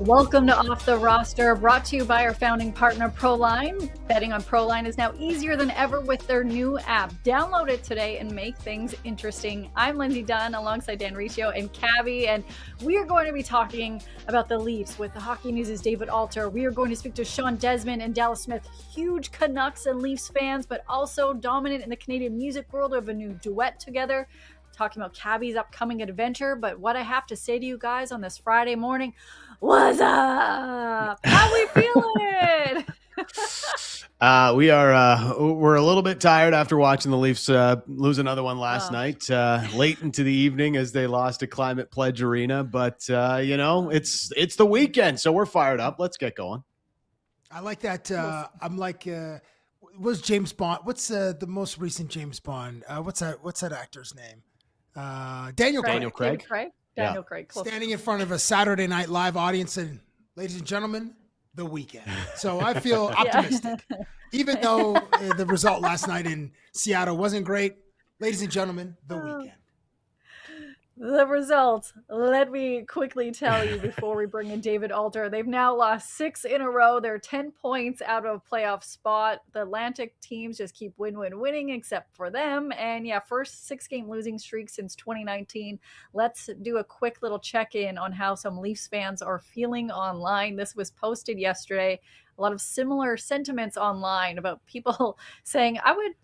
Welcome to Off the Roster, brought to you by our founding partner, ProLine. Betting on ProLine is now easier than ever with their new app. Download it today and make things interesting. I'm Lindsay Dunn alongside Dan Riccio and Cabbie, and we are going to be talking about the Leafs with the Hockey News' David Alter. We are going to speak to Shawn Desman and Dallas Smith, huge Canucks and Leafs fans, but also dominant in the Canadian music world. We have a new duet together, talking about Cabbie's upcoming adventure. But what I have to say to you guys on this Friday morning, what's up? How we feeling? We're a little bit tired after watching the Leafs lose another one last night, late into the evening as they lost to Climate Pledge Arena. But it's the weekend, so we're fired up. Let's get going. I like that. I'm like, what's James Bond? What's the most recent James Bond? What's that actor's name? Daniel Craig. Daniel Craig. Close. Standing in front of a Saturday Night Live audience and, ladies and gentlemen, the weekend. So I feel optimistic. Even though the result last night in Seattle wasn't great, ladies and gentlemen, the weekend. The results, let me quickly tell you before we bring in David Alter. They've now lost 6 in a row. They're 10 points out of a playoff spot. The Atlantic teams just keep winning except for them. And yeah, first 6-game losing streak since 2019. Let's do a quick little check-in on how some Leafs fans are feeling online. This was posted yesterday. A lot of similar sentiments online about people saying, I would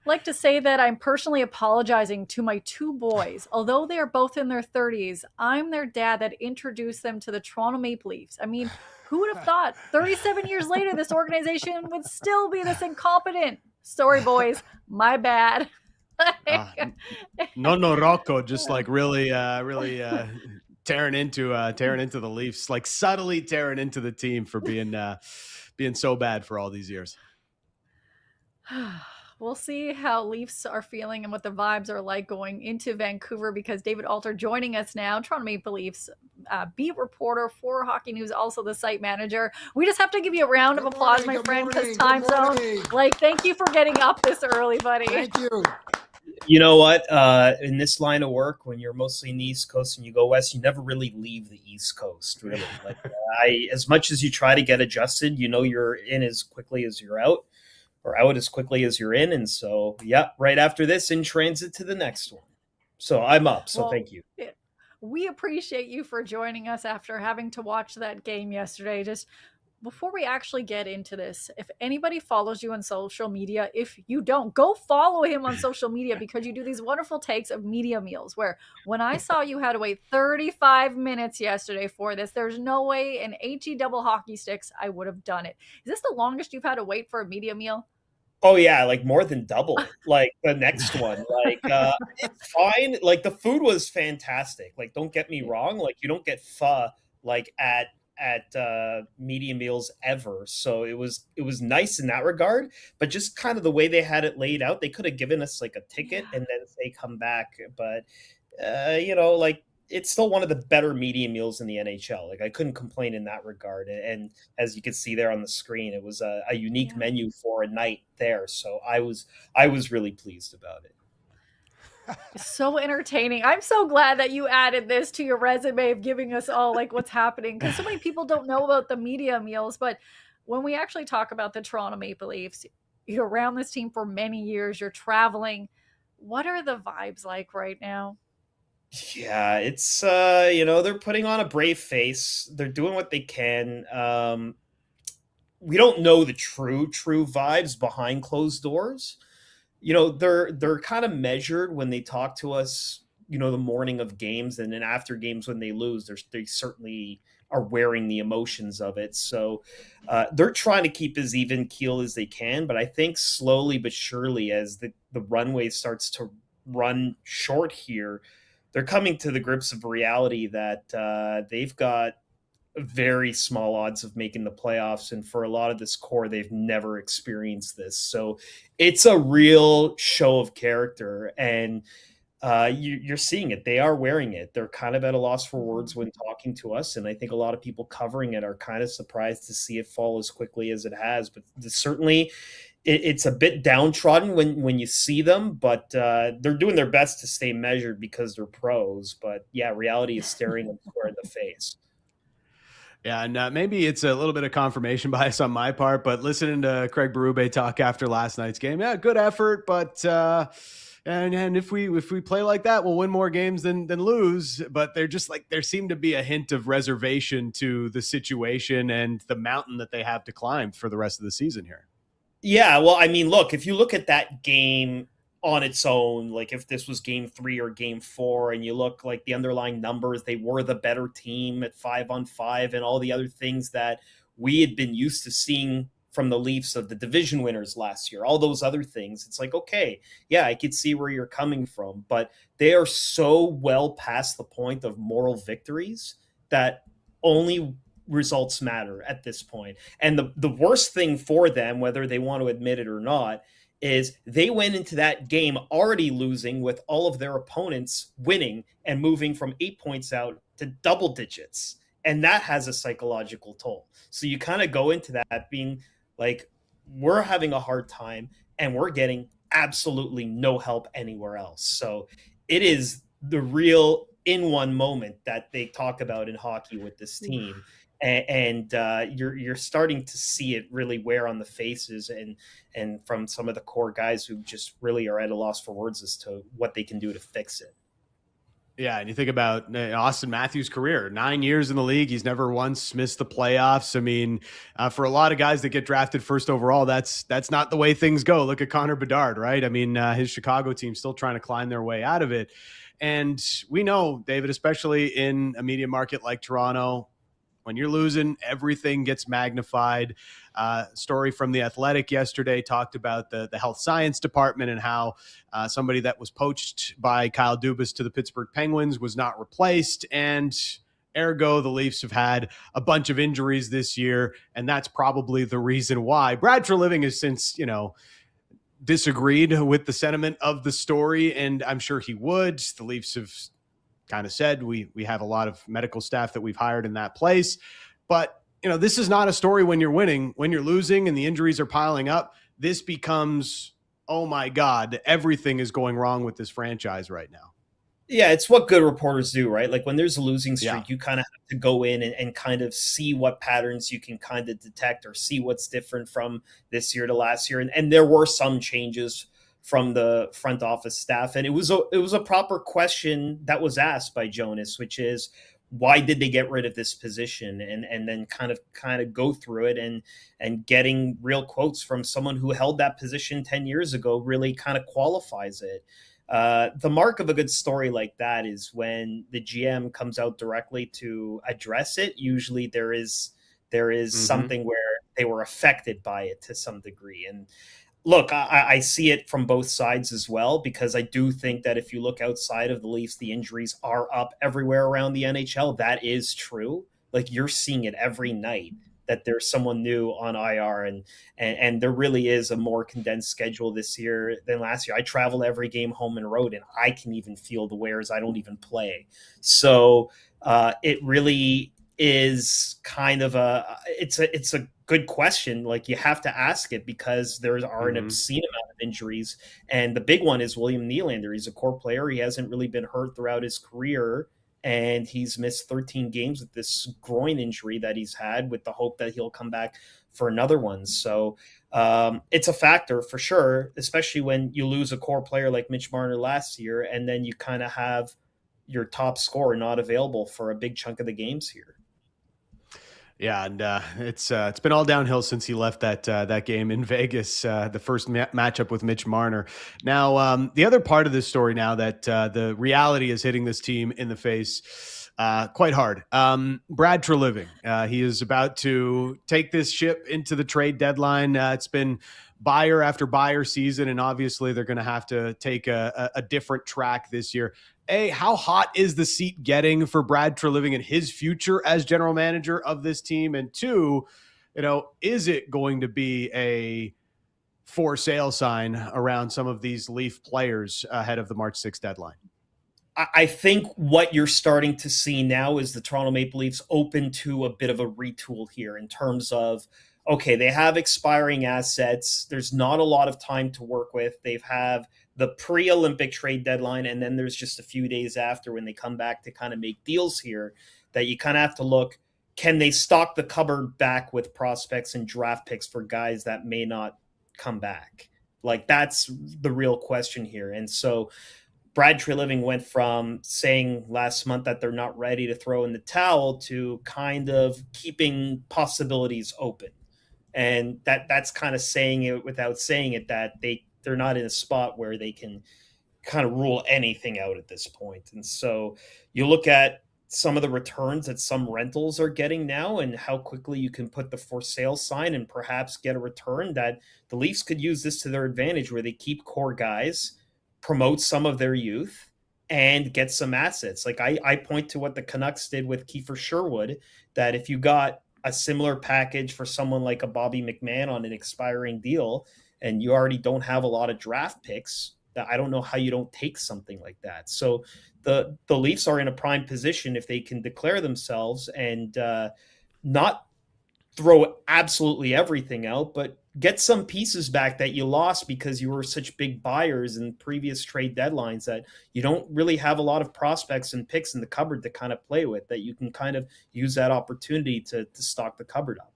like to say that I'm personally apologizing to my 2 boys. Although they are both in their 30s, I'm their dad that introduced them to the Toronto Maple Leafs. I mean, who would have thought 37 years later this organization would still be this incompetent? Sorry, boys. My bad. No, Rocco, just like really tearing into the Leafs, like subtly tearing into the team for being so bad for all these years. We'll see how Leafs are feeling and what the vibes are like going into Vancouver, because David Alter joining us now, Toronto Maple Leafs beat reporter for Hockey News, also the site manager. We just have to give you a round of applause, my friend, because time zone. Like, thank you for getting up this early, buddy. Thank you. You know what? In this line of work, when you're mostly in the East Coast and you go west, you never really leave the East Coast, really. Like, as much as you try to get adjusted, you're in as quickly as you're out. Or out as quickly as you're in. And so, yeah, right after this, in transit to the next one. So I'm up. So thank you. We appreciate you for joining us after having to watch that game yesterday. Just before we actually get into this, if anybody follows you on social media, if you don't, go follow him on social media, because you do these wonderful takes of media meals, where when I saw you had to wait 35 minutes yesterday for this, there's no way in HE double hockey sticks I would have done it. Is this the longest you've had to wait for a media meal? Oh yeah, like more than double. Like the next one, like it's fine. Like the food was fantastic. Like don't get me wrong. Like you don't get pho like at media meals ever. So it was nice in that regard. But just kind of the way they had it laid out, they could have given us like a ticket and then say come back. But like it's still one of the better media meals in the NHL. Like I couldn't complain in that regard. And as you can see there on the screen, it was a unique menu for a night there. So I was really pleased about it. So entertaining. I'm so glad that you added this to your resume of giving us all like what's happening, because so many people don't know about the media meals. But when we actually talk about the Toronto Maple Leafs, you're around this team for many years, you're traveling. What are the vibes like right now? Yeah, it's they're putting on a brave face. They're doing what they can. We don't know the true vibes behind closed doors. They're kind of measured when they talk to us, the morning of games, and then after games when they lose, they certainly are wearing the emotions of it. So they're trying to keep as even keel as they can, but I think slowly but surely, as the runway starts to run short here, they're coming to the grips of reality that they've got very small odds of making the playoffs. And for a lot of this core, they've never experienced this. So it's a real show of character. And you're seeing it. They are wearing it. They're kind of at a loss for words when talking to us, and I think a lot of people covering it are kind of surprised to see it fall as quickly as it has. But certainly, it's a bit downtrodden when you see them, but they're doing their best to stay measured because they're pros. But yeah, reality is staring them square in the face. Yeah, and maybe it's a little bit of confirmation bias on my part, but listening to Craig Berube talk after last night's game, yeah, good effort, but and if we play like that, we'll win more games than lose. But they're just like, there seemed to be a hint of reservation to the situation and the mountain that they have to climb for the rest of the season here. Yeah, well, I mean, look, if you look at that game on its own, like if this was game 3 or game 4, and you look like the underlying numbers, they were the better team at 5-on-5 and all the other things that we had been used to seeing from the Leafs of the division winners last year, all those other things. It's like, okay, yeah, I could see where you're coming from, but they are so well past the point of moral victories that only results matter at this point. And the worst thing for them, whether they want to admit it or not, is they went into that game already losing with all of their opponents winning and moving from 8 points out to double digits. And that has a psychological toll. So you kind of go into that being like, we're having a hard time and we're getting absolutely no help anywhere else. So it is the real in one moment that they talk about in hockey with this team. And you're starting to see it really wear on the faces and from some of the core guys who just really are at a loss for words as to what they can do to fix it. Yeah, and you think about Auston Matthews' career, 9 years in the league. He's never once missed the playoffs. I mean, for a lot of guys that get drafted first overall, that's not the way things go. Look at Connor Bedard, right? I mean, his Chicago team's still trying to climb their way out of it. And we know, David, especially in a media market like Toronto, when you're losing, everything gets magnified. Story from The Athletic yesterday talked about the health science department and how somebody that was poached by Kyle Dubas to the Pittsburgh Penguins was not replaced. And ergo, the Leafs have had a bunch of injuries this year. And that's probably the reason why. Brad Treliving has since, disagreed with the sentiment of the story. And I'm sure he would. The Leafs have kind of said we have a lot of medical staff that we've hired in that place. But, this is not a story when you're winning. When you're losing and the injuries are piling up, this becomes, oh my God, everything is going wrong with this franchise right now. Yeah, it's what good reporters do, right? Like when there's a losing streak, Yeah. You kind of have to go in and kind of see what patterns you can kind of detect or see what's different from this year to last year. And there were some changes from the front office staff. And it was a proper question that was asked by Jonas, which is, why did they get rid of this position? And then kind of go through it and getting real quotes from someone who held that position 10 years ago really kind of qualifies it. The mark of a good story like that is when the GM comes out directly to address it. Usually there is something where they were affected by it to some degree. And look, I see it from both sides as well, because I do think that if you look outside of the Leafs, the injuries are up everywhere around the NHL. That is true. Like you're seeing it every night that there's someone new on IR, and there really is a more condensed schedule this year than last year. I travel every game home and road, and I can even feel the wears. I don't even play. So it really is kind of it's a good question. Like you have to ask it because there are an obscene amount of injuries. And the big one is William Nylander. He's a core player. He hasn't really been hurt throughout his career. And he's missed 13 games with this groin injury that he's had, with the hope that he'll come back for another one. So it's a factor for sure, especially when you lose a core player like Mitch Marner last year, and then you kind of have your top scorer not available for a big chunk of the games here. Yeah, and it's been all downhill since he left that game in Vegas, the first matchup with Mitch Marner. Now, the other part of this story now that the reality is hitting this team in the face quite hard. Brad Treliving, he is about to take this ship into the trade deadline. It's been buyer after buyer season, and obviously they're going to have to take a different track this year. How hot is the seat getting for Brad Treliving and his future as general manager of this team? And two, is it going to be a for sale sign around some of these Leaf players ahead of the March 6th deadline? I think what you're starting to see now is the Toronto Maple Leafs open to a bit of a retool here in terms of, okay, they have expiring assets. There's not a lot of time to work with. They've have the pre-Olympic trade deadline, and then there's just a few days after when they come back to kind of make deals here that you kind of have to look, can they stock the cupboard back with prospects and draft picks for guys that may not come back? Like, that's the real question here. And so Brad Treliving went from saying last month that they're not ready to throw in the towel to kind of keeping possibilities open. And that's kind of saying it without saying it, that they're not in a spot where they can kind of rule anything out at this point. And so you look at some of the returns that some rentals are getting now and how quickly you can put the for sale sign and perhaps get a return, that the Leafs could use this to their advantage, where they keep core guys, promote some of their youth, and get some assets. Like I point to what the Canucks did with Kiefer Sherwood, that if you got a similar package for someone like a Bobby McMahon on an expiring deal and you already don't have a lot of draft picks, that I don't know how you don't take something like that. So the Leafs are in a prime position if they can declare themselves and not throw absolutely everything out, but get some pieces back that you lost because you were such big buyers in previous trade deadlines that you don't really have a lot of prospects and picks in the cupboard to kind of play with, that you can kind of use that opportunity to stock the cupboard up.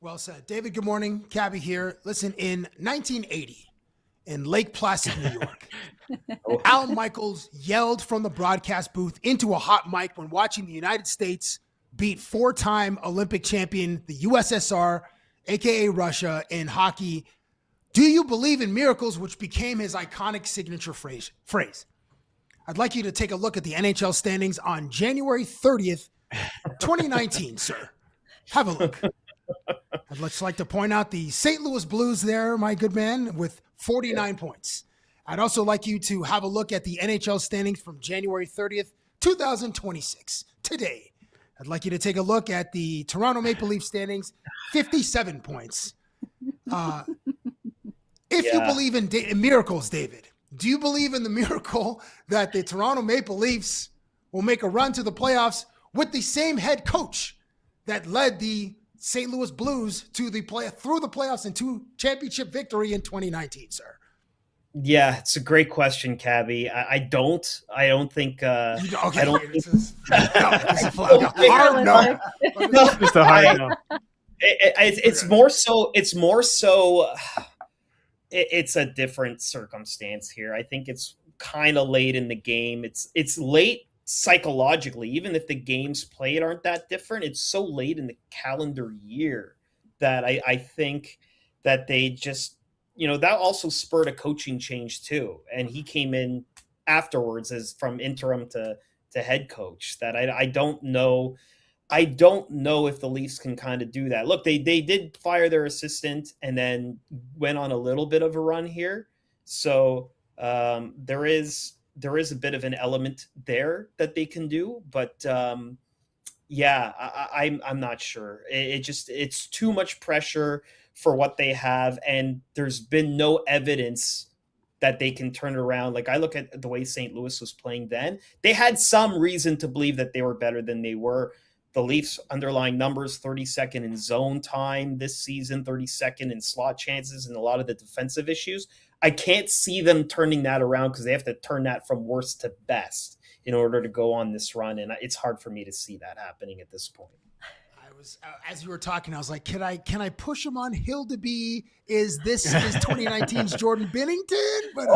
Well said. David, good morning. Cabbie here. Listen, in 1980, in Lake Placid, New York, Al Michaels yelled from the broadcast booth into a hot mic when watching the United States beat four-time Olympic champion, the USSR, aka Russia, in hockey. Do you believe in miracles, which became his iconic signature phrase? I'd like you to take a look at the NHL standings on January 30th, 2019, sir. Have a look. I'd just like to point out the St. Louis Blues there, my good man, with 49 points. I'd also like you to have a look at the NHL standings from January 30th, 2026, today. I'd like you to take a look at the Toronto Maple Leaf standings, 57 points. If you believe in miracles, David, do you believe in the miracle that the Toronto Maple Leafs will make a run to the playoffs with the same head coach that led the St. Louis Blues to through the playoffs and to championship victory in 2019, sir? Yeah, it's a great question, Cabbie. I don't think. I don't think. Just a hard no. Just a hard no. It's more so. It's a different circumstance here. I think it's kind of late in the game. It's late psychologically, even if the games played aren't that different. It's so late in the calendar year that I think that they just. That also spurred a coaching change too. And he came in afterwards as from interim to head coach. That I don't know. I don't know if the Leafs can kind of do that. Look, they did fire their assistant and then went on a little bit of a run here. So there is a bit of an element there that they can do. But I'm not sure. It's too much pressure for what they have, and there's been no evidence that they can turn it around. Like, I look at the way St. Louis was playing then, they had some reason to believe that they were better than they were. The Leafs' underlying numbers, 32nd in zone time this season, 32nd in slot chances, and a lot of the defensive issues. I can't see them turning that around because they have to turn that from worst to best in order to go on this run, and it's hard for me to see that happening at this point. As you were talking, I was like, can I push him on Hildeby? Is 2019's Jordan Binnington? But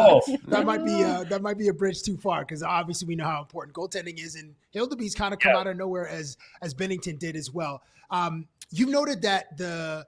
that might be a bridge too far, because obviously we know how important goaltending is, and Hildeby's kind of come out of nowhere as Binnington did as well. You've noted that the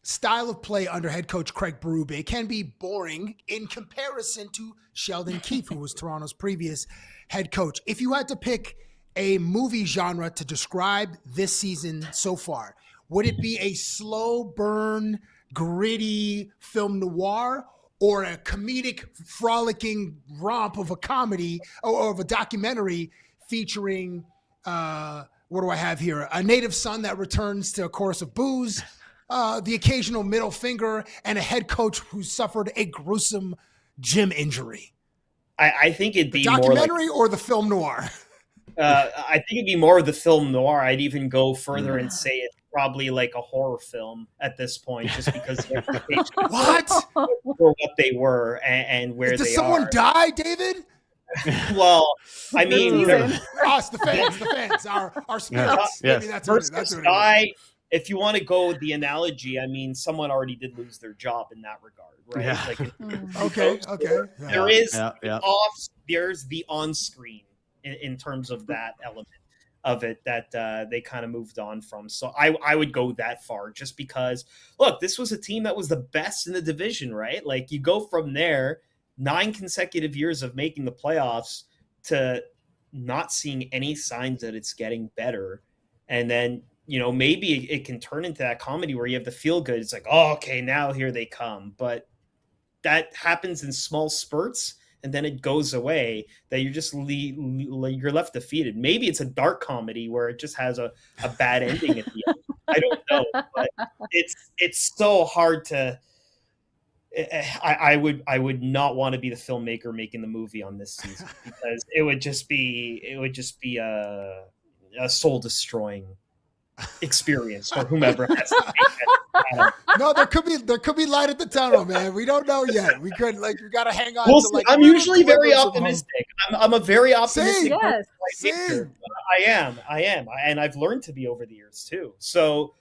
style of play under head coach Craig Berube can be boring in comparison to Sheldon Keefe, who was Toronto's previous head coach. If you had to pick a movie genre to describe this season so far, would it be a slow burn, gritty film noir, or a comedic, frolicking romp of a comedy or of a documentary featuring, what do I have here? A native son that returns to a chorus of booze, the occasional middle finger, and a head coach who suffered a gruesome gym injury? I think it'd The be more documentary or the film noir? I think it'd be more of the film noir. I'd even go further and say it's probably like a horror film at this point, just because the expectations What? for what they were and where Does they someone are. die, David? Well, I mean, Season. Us, the fans, our spirits. Yeah. Maybe that's what versus it is. die. If you want to go with the analogy, I mean, someone already did lose their job in that regard, right? Yeah. Like, Okay. Yeah. there is Yeah. there's the on-screen in terms of that element of it that they kind of moved on from. So I would go that far, just because, look, this was a team that was the best in the division, right? Like, you go from there, 9 consecutive years of making the playoffs, to not seeing any signs that it's getting better. And then, you know, maybe it can turn into that comedy where you have the feel good. It's like, oh, okay, now here they come. But that happens in small spurts, and then it goes away, that you're just you're left defeated. Maybe it's a dark comedy where it just has a bad ending at the end. I don't know, but it's so hard to. I would not want to be the filmmaker making the movie on this season, because it would just be a soul destroying experience for whomever has to make that. No, there could be light at the tunnel, man. We don't know yet. We got to hang on. Well, to like I'm usually very glimmers of hope. optimistic. I'm a very optimistic Same. person by Yes. nature. I am, and I've learned to be over the years too. So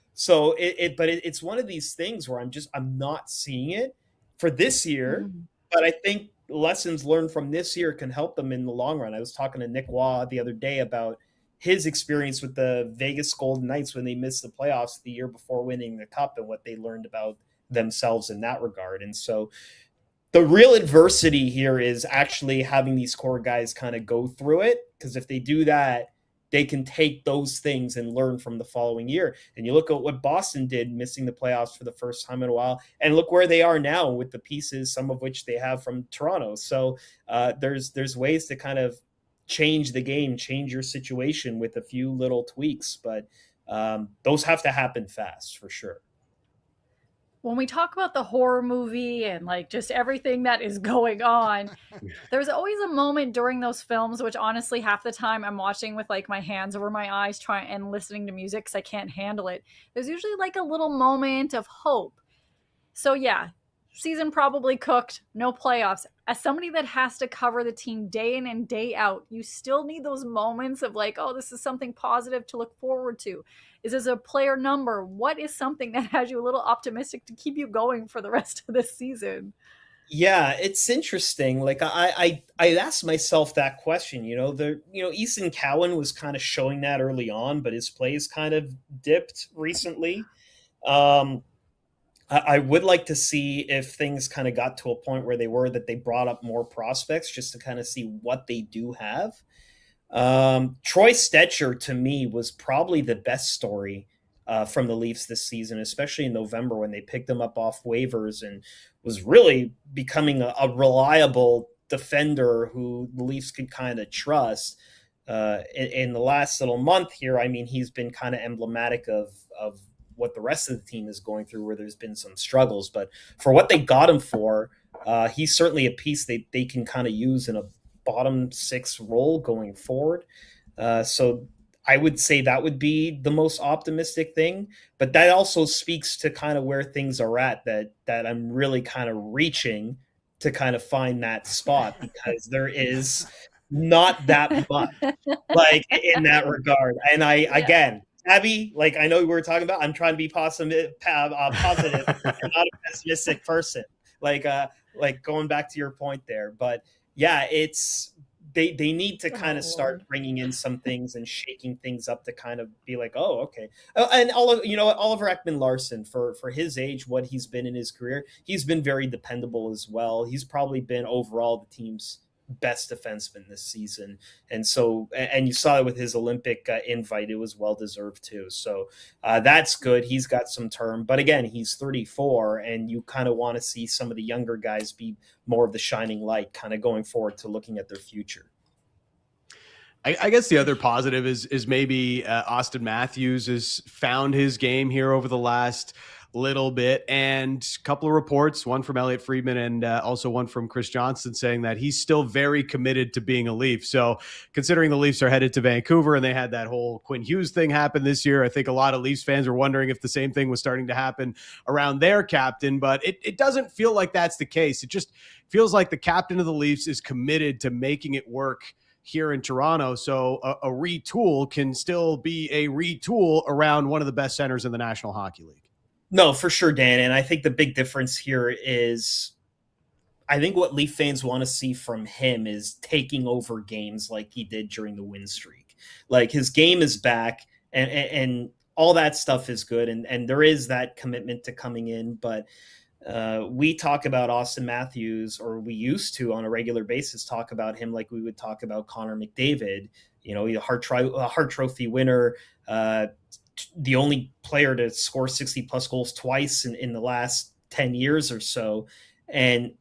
it's one of these things where I'm not seeing it for this year, but I think lessons learned from this year can help them in the long run. I was talking to Nick Waugh the other day about his experience with the Vegas Golden Knights when they missed the playoffs the year before winning the cup, and what they learned about themselves in that regard. And so the real adversity here is actually having these core guys kind of go through it, because if they do that, they can take those things and learn from the following year. And you look at what Boston did, missing the playoffs for the first time in a while, and look where they are now with the pieces, some of which they have from Toronto. So there's ways to kind of change the game, change your situation with a few little tweaks, but those have to happen fast for sure. When we talk about the horror movie and like just everything that is going on, there's always a moment during those films, which honestly half the time I'm watching with like my hands over my eyes trying and listening to music because I can't handle it. There's usually like a little moment of hope. So yeah, season probably cooked, no playoffs. As somebody that has to cover the team day in and day out, you still need those moments of like, oh, this is something positive to look forward to. Is this a player number? What is something that has you a little optimistic to keep you going for the rest of this season? Yeah, it's interesting. Like I asked myself that question. Easton Cowan was kind of showing that early on, but his plays kind of dipped recently. I would like to see if things kind of got to a point where that they brought up more prospects just to kind of see what they do have. Troy Stetcher, to me, was probably the best story from the Leafs this season, especially in November when they picked him up off waivers and was really becoming a reliable defender who the Leafs could kind of trust. In the last little month here, I mean, he's been kind of emblematic of what the rest of the team is going through, where there's been some struggles. But for what they got him for, he's certainly a piece they can kind of use in a bottom 6 role going forward. So I would say that would be the most optimistic thing, but that also speaks to kind of where things are at, that I'm really kind of reaching to kind of find that spot, because there is not that much like in that regard. And again, Cabbie, like I know we were talking about, I'm trying to be positive and not a pessimistic person. Like going back to your point there, but yeah, it's they need to kind of start bringing in some things and shaking things up to kind of be like, oh, okay. And Oliver Ekman-Larsson, for his age, what he's been in his career, he's been very dependable as well. He's probably been overall the team's best defenseman this season, and you saw it with his Olympic invite. It was well deserved too, so that's good. He's got some term, but again, he's 34, and you kind of want to see some of the younger guys be more of the shining light kind of going forward to looking at their future. I guess the other positive is maybe Auston Matthews has found his game here over the last little bit, and a couple of reports, one from Elliot Friedman and also one from Chris Johnston, saying that he's still very committed to being a Leaf. So considering the Leafs are headed to Vancouver and they had that whole Quinn Hughes thing happen this year, I think a lot of Leafs fans are wondering if the same thing was starting to happen around their captain, but it doesn't feel like that's the case. It just feels like the captain of the Leafs is committed to making it work here in Toronto. So a retool can still be a retool around one of the best centers in the National Hockey League. No, for sure, Dan. And I think the big difference here is I think what Leaf fans want to see from him is taking over games like he did during the win streak. Like his game is back and all that stuff is good. And there is that commitment to coming in. But we talk about Auston Matthews, or we used to on a regular basis talk about him like we would talk about Connor McDavid, a Hart Trophy winner, the only player to score 60 plus goals twice in the last 10 years or so. And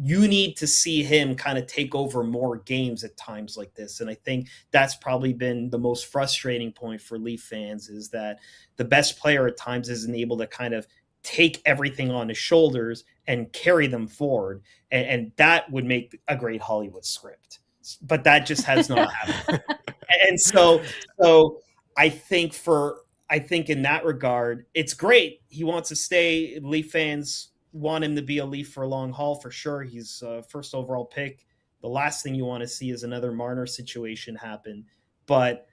you need to see him kind of take over more games at times like this. And I think that's probably been the most frustrating point for Leaf fans, is that the best player at times isn't able to kind of take everything on his shoulders and carry them forward. And that would make a great Hollywood script, but that just has not happened. And so I think in that regard, it's great. He wants to stay. Leaf fans want him to be a Leaf for a long haul for sure. He's first overall pick. The last thing you want to see is another Marner situation happen. But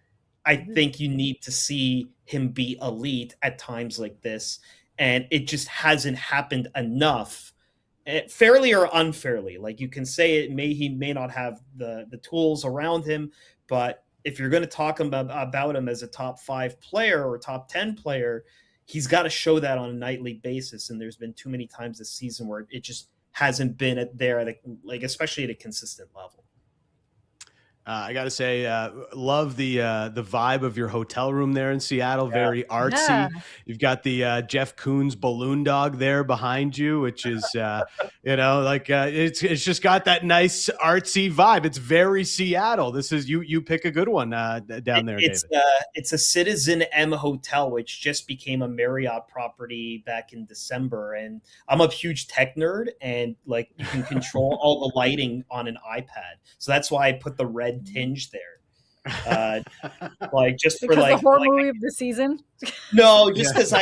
I think you need to see him be elite at times like this. And it just hasn't happened enough, fairly or unfairly. Like you can say he may not have the tools around him, but if you're going to talk about him as a top 5 player or top 10 player, he's got to show that on a nightly basis. And there's been too many times this season where it just hasn't been especially at a consistent level. I got to say, love the vibe of your hotel room there in Seattle. Very artsy. Yeah. You've got the Jeff Koons balloon dog there behind you, which is, it's just got that nice artsy vibe. It's very Seattle. This is you pick a good one down there, David. It's a Citizen M hotel, which just became a Marriott property back in December. And I'm a huge tech nerd, and like you can control all the lighting on an iPad. So that's why I put the red tinge there, like just because for like the horror movie of the season. No, just because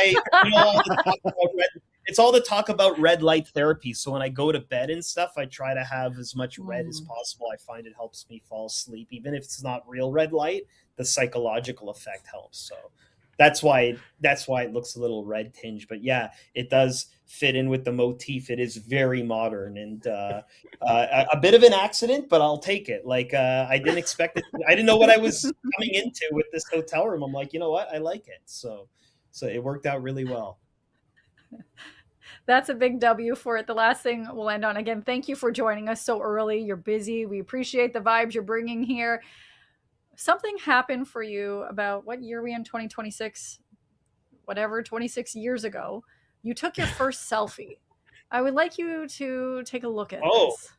it's all the talk about red light therapy. So when I go to bed and stuff, I try to have as much red as possible. I find it helps me fall asleep, even if it's not real red light. The psychological effect helps. So that's why it looks a little red tinge. But yeah, it does fit in with the motif. It is very modern and a bit of an accident, but I'll take it. Like I didn't expect it. I didn't know what I was coming into with this hotel room. I'm like, you know what? I like it. So it worked out really well. That's a big W for it. The last thing we'll end on, again, thank you for joining us so early. You're busy. We appreciate the vibes you're bringing here. Something happened for you about what year are we in? 2026, whatever, 26 years ago. You took your first selfie. I would like you to take a look at this.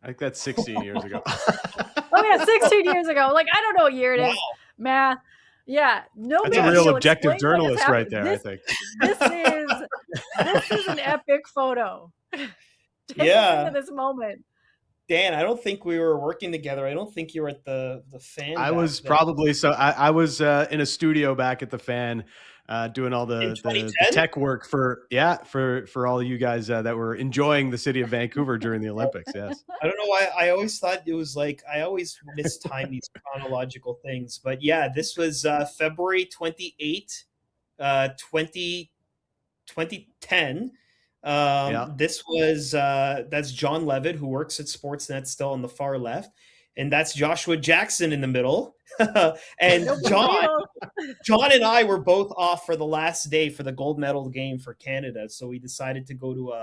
I think that's 16 years ago. Oh yeah, 16 years ago. Like, I don't know what year it is. Math. Yeah. That's a real objective journalist right there, I think. This is an epic photo. Take us into this moment. Dan, I don't think we were working together. I don't think you were at the Fan. I was probably I was in a studio back at the Fan, doing all the tech work for all you guys that were enjoying the city of Vancouver during the Olympics. Yes, I don't know why I always thought it was like I always mistime these chronological things, but yeah, this was February 28, 2010. This was that's John Levitt, who works at Sportsnet still on the far left, and that's Joshua Jackson in the middle. And John and I were both off for the last day for the gold medal game for Canada, so we decided to go to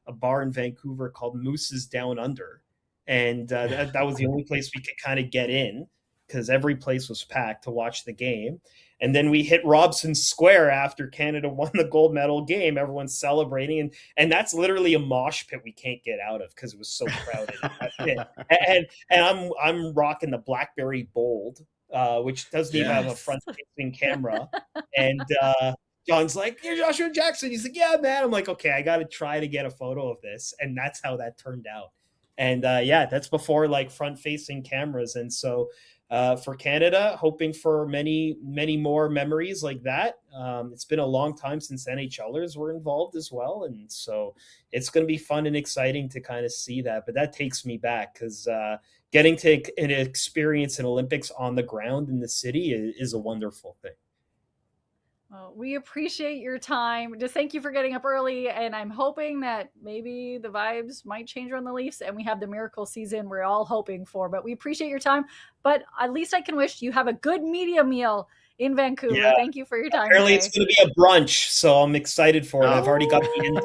a bar in Vancouver called Moose's Down Under, and that was the only place we could kind of get in because every place was packed to watch the game. And then we hit Robson Square after Canada won the gold medal game. Everyone's celebrating. And that's literally a mosh pit we can't get out of because it was so crowded. and I'm rocking the BlackBerry Bold, which doesn't even have a front-facing camera. And John's like, "You're Joshua Jackson." He's like, "Yeah, man." I'm like, "Okay, I got to try to get a photo of this." And that's how that turned out. And yeah, that's before like front facing cameras. And so for Canada, hoping for many, many more memories like that. It's been a long time since NHLers were involved as well. And so it's going to be fun and exciting to kind of see that. But that takes me back because getting to an experience an Olympics on the ground in the city is a wonderful thing. Well, we appreciate your time. Just thank you for getting up early. And I'm hoping that maybe the vibes might change on the Leafs and we have the miracle season we're all hoping for. But we appreciate your time. But at least I can wish you have a good media meal in Vancouver. Yeah. Thank you for your time. Apparently today. It's going to be a brunch, so I'm excited for it. I've already got the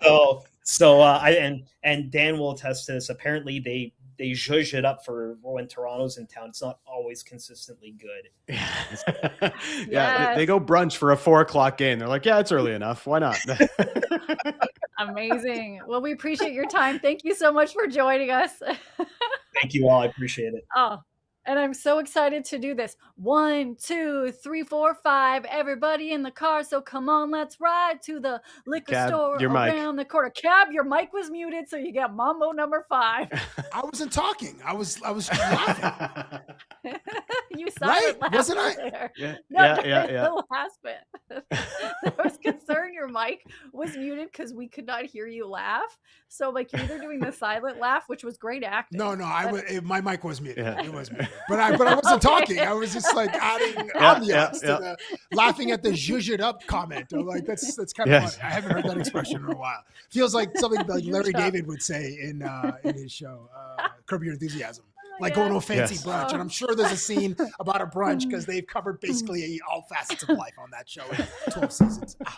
intel. And Dan will attest to this. Apparently they zhuzh it up for when Toronto's in town. It's not always consistently good. Yeah, they go brunch for a 4:00 game. They're like, yeah, it's early enough. Why not? Amazing. Well, we appreciate your time. Thank you so much for joining us. Thank you all. I appreciate it. Oh, and I'm so excited to do this. 1, 2, 3, 4, 5. Everybody in the car. So come on, let's ride to the liquor store around the corner. Cab, your mic was muted, so you get Mambo number 5. I wasn't talking. I was laughing. You silent laughed, wasn't I? There. Yeah. The last bit. There was concern your mic was muted because we could not hear you laugh. So like you're either doing the silent laugh, which was great acting. No, my mic was muted. Yeah. It was muted. But I wasn't talking. I was just like adding ambiance to the laughing at the zhuzh it up comment. I'm like that's kind of funny. I haven't heard that expression in a while. Feels like something like Larry David would say in his show, Curb Your Enthusiasm. Like going to a fancy brunch. And I'm sure there's a scene about a brunch because they've covered basically all facets of life on that show in 12 seasons. Ow.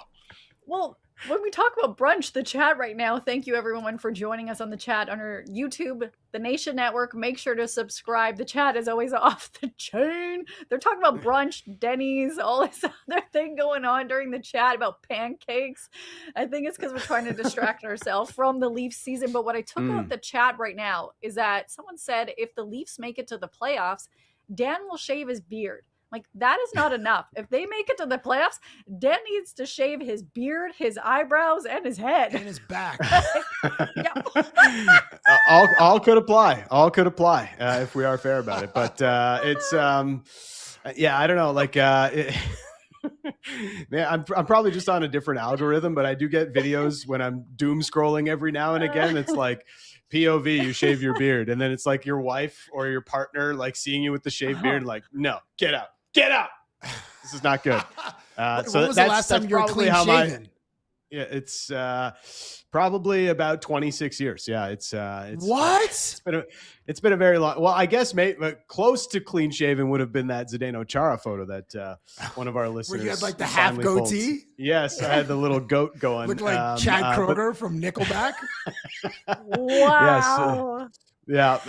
Well, when we talk about brunch, the chat right now, thank you everyone for joining us on the chat on our YouTube, the Nation Network. Make sure to subscribe. The chat is always off the chain. They're talking about brunch, Denny's, all this other thing going on during the chat about pancakes. I think it's because we're trying to distract ourselves from the Leafs season. But what I took out the chat right now is that someone said if the Leafs make it to the playoffs, Dan will shave his beard. Like, that is not enough. If they make it to the playoffs, Dan needs to shave his beard, his eyebrows, and his head. And his back. All could apply. All could apply if we are fair about it. But it's, I don't know. Like, man, I'm probably just on a different algorithm, but I do get videos when I'm doom scrolling every now and again. It's like, POV, you shave your beard. And then it's like your wife or your partner, like seeing you with the shaved beard, like, no, get out. This is not good. So when was the last time you were clean shaven? It's probably about 26 years. Yeah, it's what? It's been a very long. Well, I guess close to clean shaven would have been that Zdeno Chara photo that one of our listeners. Where you had like the half goatee. Yes, I had the little goat going. Looked like Chad Kroger from Nickelback. Wow. Yes.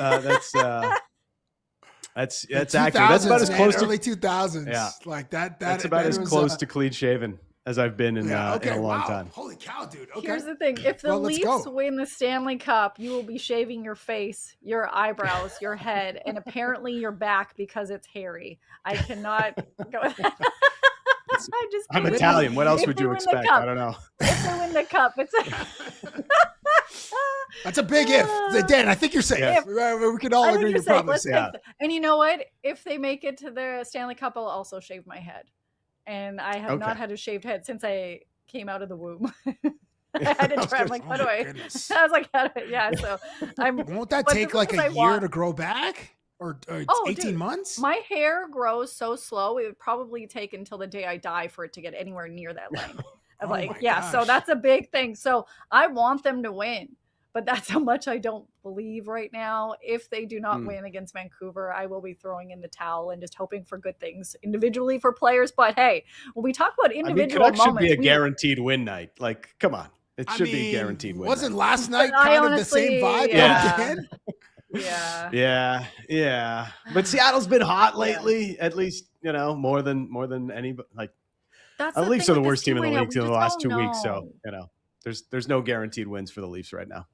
That's accurate. That's about as close to early 2000s. Yeah, like that. That's about as close to clean shaven as I've been in a long time. Holy cow, dude. Okay. Here's the thing. If the Leafs win the Stanley Cup, you will be shaving your face, your eyebrows, your head, and apparently your back because it's hairy. I cannot go with that. I'm Italian. What else would you expect? I don't know. If they win the cup, it's that's a big if. Dan, I think you're safe. We can all agree you're probably safe. And you know what? If they make it to the Stanley Cup, I'll also shave my head. And I have not had a shaved head since I came out of the womb. I had to try. I'm like, what do I? I was like, yeah. So won't that take like a year to grow back? Or 18 months? My hair grows so slow. It would probably take until the day I die for it to get anywhere near that length. So that's a big thing. So I want them to win, but that's how much I don't believe right now. If they do not win against Vancouver, I will be throwing in the towel and just hoping for good things individually for players. But hey, when we talk about individual moments, should be a guaranteed win night. Like, come on. It should be a guaranteed win. Wasn't last night kind of the same vibe again? Yeah. But Seattle's been hot lately, at least, more than anybody. Like, the Leafs are the worst team in the league in the last 2 weeks. So, there's no guaranteed wins for the Leafs right now.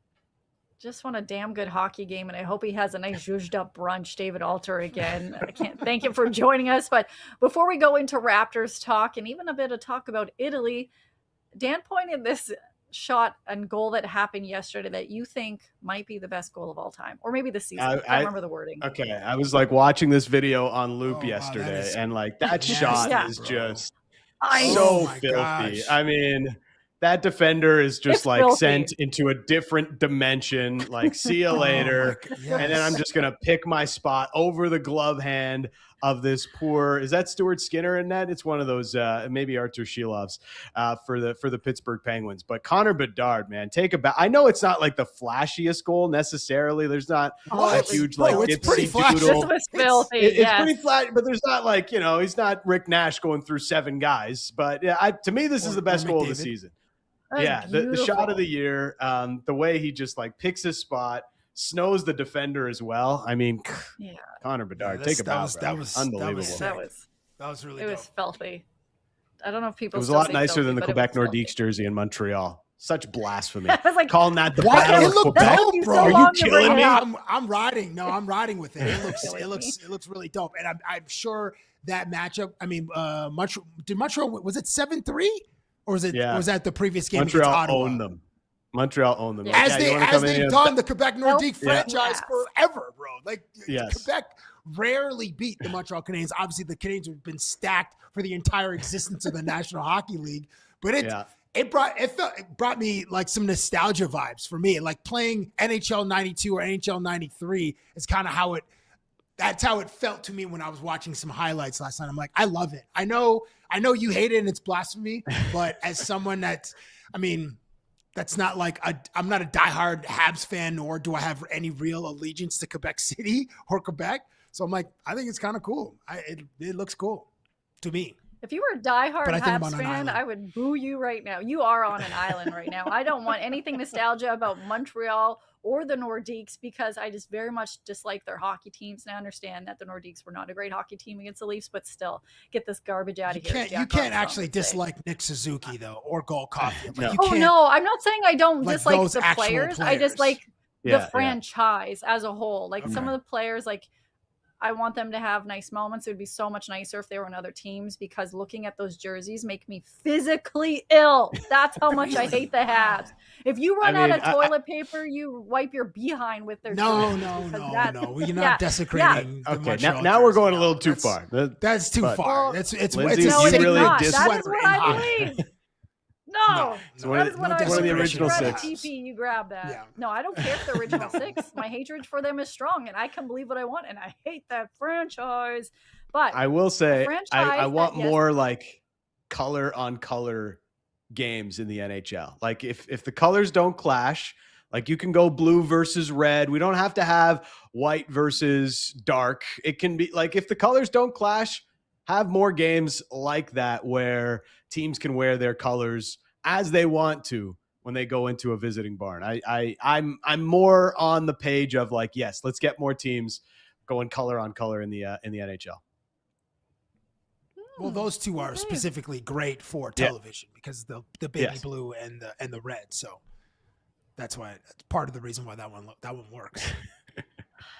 just want a damn good hockey game, and I hope he has a nice zhuzhed up brunch. David Alter again. I can't thank him for joining us. But before we go into Raptors talk and even a bit of talk about Italy, Dan pointed this shot and goal that happened yesterday that you think might be the best goal of all time, or maybe the season. I can't remember the wording. Okay, I was like watching this video on loop yesterday, and like that shot is just so filthy. Gosh. I mean, that defender is just like filthy. Sent into a different dimension. Like, see you later. Yes. And then I'm just gonna pick my spot over the glove hand of this poor. Is that Stuart Skinner in that? It's one of those, maybe Artur Shilov's for the Pittsburgh Penguins. But Connor Bedard, man, take a back. I know it's not like the flashiest goal necessarily. There's not a huge it's pretty flashy. This was filthy. It's pretty flat, but there's not like, he's not Rick Nash going through 7 guys. But yeah, to me, this is the best goal of the season. Yeah, the shot of the year. The way he just like picks his spot, snows the defender as well. I mean, Connor Bedard, take a bow. That was unbelievable. That was really. It was filthy. I don't know if people. It was a lot nicer than the Quebec Nordiques jersey in Montreal. Such blasphemy. I was like, calling that the battle of Quebec. Bro. Are you killing me? I'm riding. No, I'm riding with it. It looks really dope, and I'm sure that matchup. I mean, Montreal was it 7-3, or was that the previous game? Montreal owned them. Montreal owned them. As they've done the Quebec Nordiques franchise forever, bro. Like, Quebec rarely beat the Montreal Canadiens. Obviously, the Canadiens have been stacked for the entire existence of the National Hockey League. But it brought me like some nostalgia vibes for me. Like playing NHL 92 or NHL 93 is kind of that's how it felt to me when I was watching some highlights last night. I'm like, I love it. I know you hate it and it's blasphemy, but as someone that's not like I'm not a diehard Habs fan, nor do I have any real allegiance to Quebec City or Quebec. So I'm like, I think it's kind of cool. It looks cool to me. If you were a diehard Habs fan, I would boo you right now. You are on an island right now. I don't want anything nostalgia about Montreal or the Nordiques because I just very much dislike their hockey teams. And I understand that the Nordiques were not a great hockey team against the Leafs, but still, get this garbage out of here. You can't actually dislike Nick Suzuki, though, or Gold Coffee. No, I'm not saying I don't dislike the players. I just like the franchise as a whole. Like some of the players, like, I want them to have nice moments. It would be so much nicer if they were on other teams because looking at those jerseys make me physically ill. That's how much I hate the Habs. If you run out of toilet paper, you wipe your behind with their No. You're not desecrating the Montreal now we're going a little too far. That's too far. Lindsay, it's really not. That is what I believe. No. So one of the original 6. TP, you grab that. Yeah. No, I don't care if the original 6. My hatred for them is strong, and I can believe what I want, and I hate that franchise. But I will say, I want more like color on color games in the NHL. Like if the colors don't clash, like you can go blue versus red. We don't have to have white versus dark. It can be like if the colors don't clash, have more games like that where teams can wear their colors as they want to when they go into a visiting barn. I'm more on the page of like, yes, let's get more teams going color on color in the NHL. Well, those two are specifically great for television because the baby blue and the red. So that's part of the reason why that one works.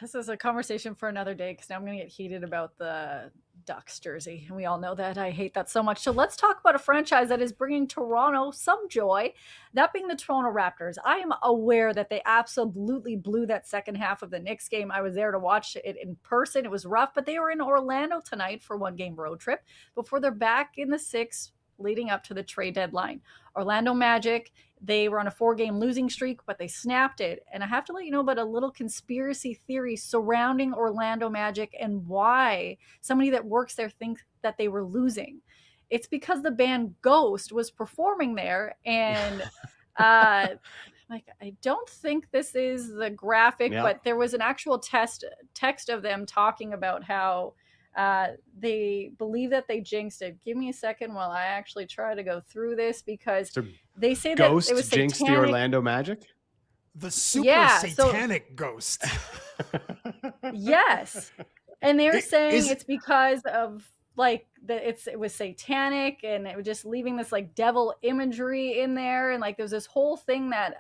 This is a conversation for another day because now I'm going to get heated about the Ducks jersey. And we all know that I hate that so much. So let's talk about a franchise that is bringing Toronto some joy, that being the Toronto Raptors. I am aware that they absolutely blew that second half of the Knicks game. I was there to watch it in person. It was rough, but they were in Orlando tonight for one game road trip before they're back in the 6 leading up to the trade deadline. Orlando Magic, they were on a 4-game losing streak, but they snapped it. And I have to let you know about a little conspiracy theory surrounding Orlando Magic and why somebody that works there thinks that they were losing. It's because the band Ghost was performing there. And I don't think this is the graphic, but there was an actual text of them talking about how they believe that they jinxed it. Give me a second while I actually try to go through this because they say that Ghost it was jinxed satanic. the Orlando Magic. The super satanic ghost. Yes, and they're saying it's because of like it was satanic and it was just leaving this like devil imagery in there, and like there's this whole thing that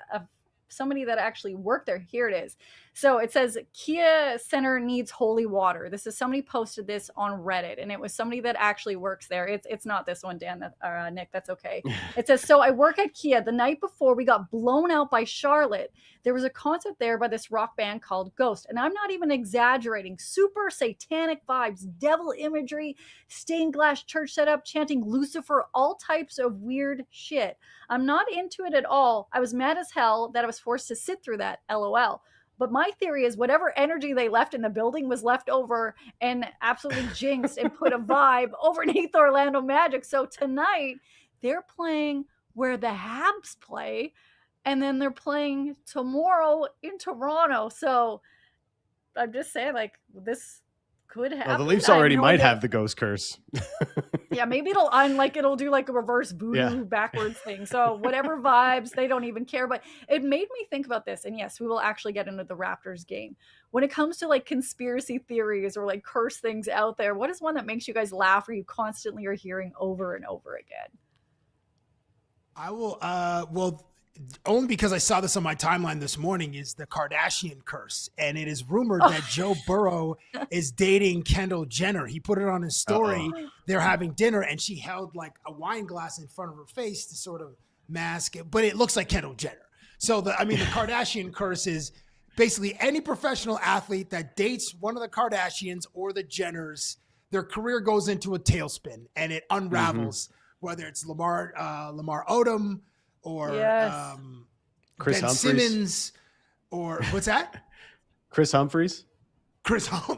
somebody that actually worked there. Here it is. So it says Kia Center needs holy water. This is somebody posted this on Reddit, and it was somebody that actually works there. It's not this one, Dan, Nick. That's okay. It says, so I work at Kia. The night before we got blown out by Charlotte, there was a concert there by this rock band called Ghost. And I'm not even exaggerating. Super satanic vibes, devil imagery, stained glass church setup, chanting Lucifer, all types of weird shit. I'm not into it at all. I was mad as hell that I was forced to sit through that, LOL. But my theory is whatever energy they left in the building was left over and absolutely jinxed and put a vibe underneath Orlando Magic. So tonight they're playing where the Habs play, and then they're playing tomorrow in Toronto. So I'm just saying, like, this could happen. Well, the Leafs already might have the ghost curse. Yeah, maybe it'll do like a reverse voodoo backwards thing. So whatever vibes, they don't even care. But it made me think about this. And yes, we will actually get into the Raptors game. When it comes to like conspiracy theories or like curse things out there, what is one that makes you guys laugh or you constantly are hearing over and over again? I will, well, only because I saw this on my timeline this morning, is the Kardashian curse. And it is rumored that Joe Burrow is dating Kendall Jenner. He put it on his story. They're having dinner, and she held like a wine glass in front of her face to sort of mask it, but it looks like Kendall Jenner. So the Kardashian curse is basically any professional athlete that dates one of the Kardashians or the Jenners, their career goes into a tailspin and it unravels, whether it's Lamar Odom, or Chris Ben Humphries. Simmons, or what's that? Chris Humphries.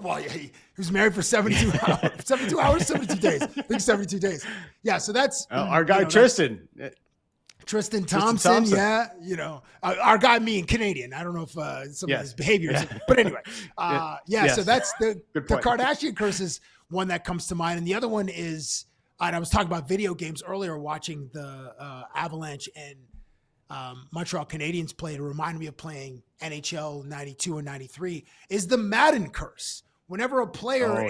Well, yeah, he was married for 72 hours, 72 days. I think 72 days. Yeah, so that's our guy Tristan. Tristan Thompson. Yeah, our guy, me and Canadian. I don't know if some of his behaviors, but anyway, So that's the Kardashian curse is one that comes to mind, and the other one is. And I was talking about video games earlier, watching the Avalanche and Montreal Canadiens play. It reminded me of playing NHL 92 and 93, is the Madden curse. Whenever a player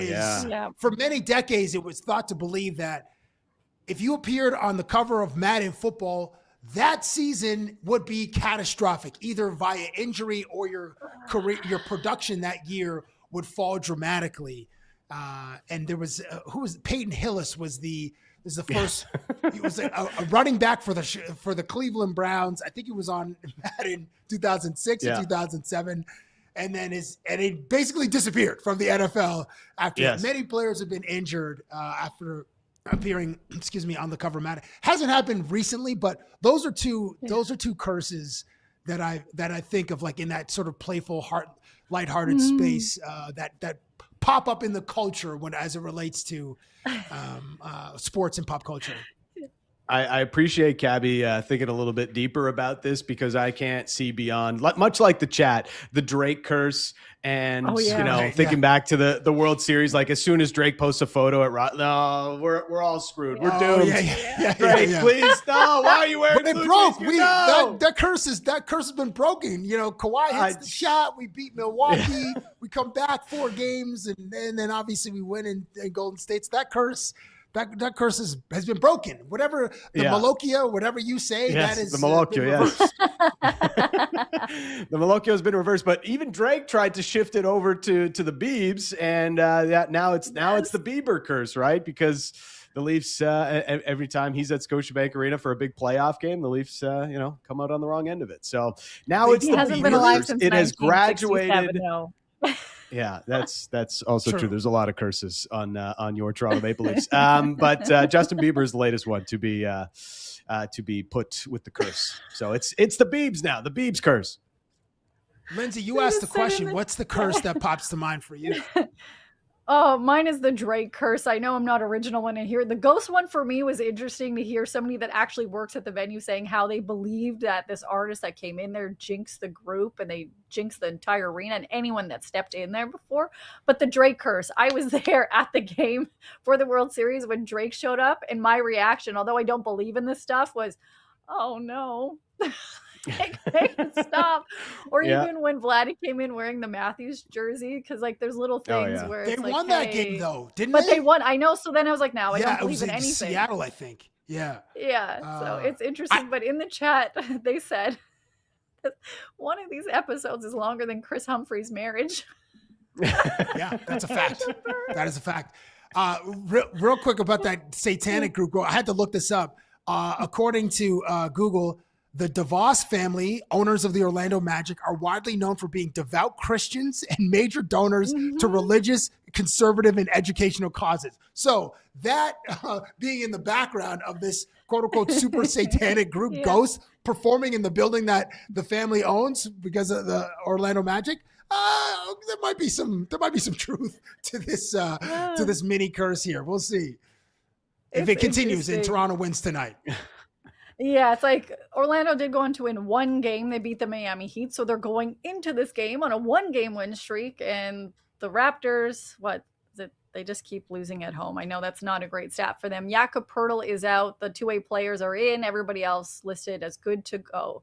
for many decades, it was thought to believe that if you appeared on the cover of Madden football, that season would be catastrophic, either via injury or your career, your production that year would fall dramatically. And there was Peyton Hillis was the first. He was a running back for the Cleveland Browns. I think he was on Madden 2006 or 2007, and then he basically disappeared from the NFL after that. Many players have been injured after appearing, on the cover of Madden. Hasn't happened recently, but those are two curses that I think of, like in that sort of playful, lighthearted space that pop up in the culture as it relates to sports and pop culture. I appreciate Cabbie thinking a little bit deeper about this, because I can't see beyond, much like the chat, the Drake curse, and thinking back to the World Series. Like as soon as Drake posts a photo at no, we're all screwed. We're doomed. Drake, please, no. Why are you wearing? But it broke. That curse has been broken. Kawhi hits the shot. We beat Milwaukee. We come back 4 games, and then obviously we win in Golden State. That curse has been broken. Whatever the Malokia, whatever you say, that is the Malokia. The Malokia has been reversed, but even Drake tried to shift it over to the Biebs, and now it's the Bieber curse, right? Because the Leafs, every time he's at Scotiabank Arena for a big playoff game, the Leafs, come out on the wrong end of it. So now it's the Bieber curse. It has graduated. Yeah, that's also true. There's a lot of curses on your Toronto Maple Leafs. But Justin Bieber's the latest one to be put with the curse. So it's the Biebs now, the Biebs curse. Lindsay, you asked the question. What's the curse that pops to mind for you? Oh, mine is the Drake curse. I know I'm not original when I hear it. The ghost one for me was interesting to hear somebody that actually works at the venue saying how they believed that this artist that came in there jinxed the group and they jinxed the entire arena and anyone that stepped in there before. But the Drake curse, I was there at the game for the World Series when Drake showed up, and my reaction, although I don't believe in this stuff, was, oh no. Make it stop. Or even when Vladdy came in wearing the Matthews jersey, because like there's little things where they it's won that game though, didn't they? But they won. I know. So then I was like, no, I don't believe in anything. Seattle, I think. So it's interesting. But in the chat, they said One of these episodes is longer than Chris Humphrey's marriage. Yeah, that's a fact. That is a fact. Real quick about that satanic group. I had to look this up. According to Google, the DeVos family, owners of the Orlando Magic, are widely known for being devout Christians and major donors to religious, conservative, and educational causes. So that being in the background of this quote-unquote super satanic group, Ghost, performing in the building that the family owns because of the Orlando Magic, there might be some truth to this mini curse here. We'll see if it continues and Toronto wins tonight. Yeah, it's like Orlando did go on to win one game. They beat the Miami Heat, so they're going into this game on a 1-game win streak. And the Raptors, they just keep losing at home. I know that's not a great stat for them. Jakob Poeltl is out. The two-way players are in. Everybody else listed as good to go.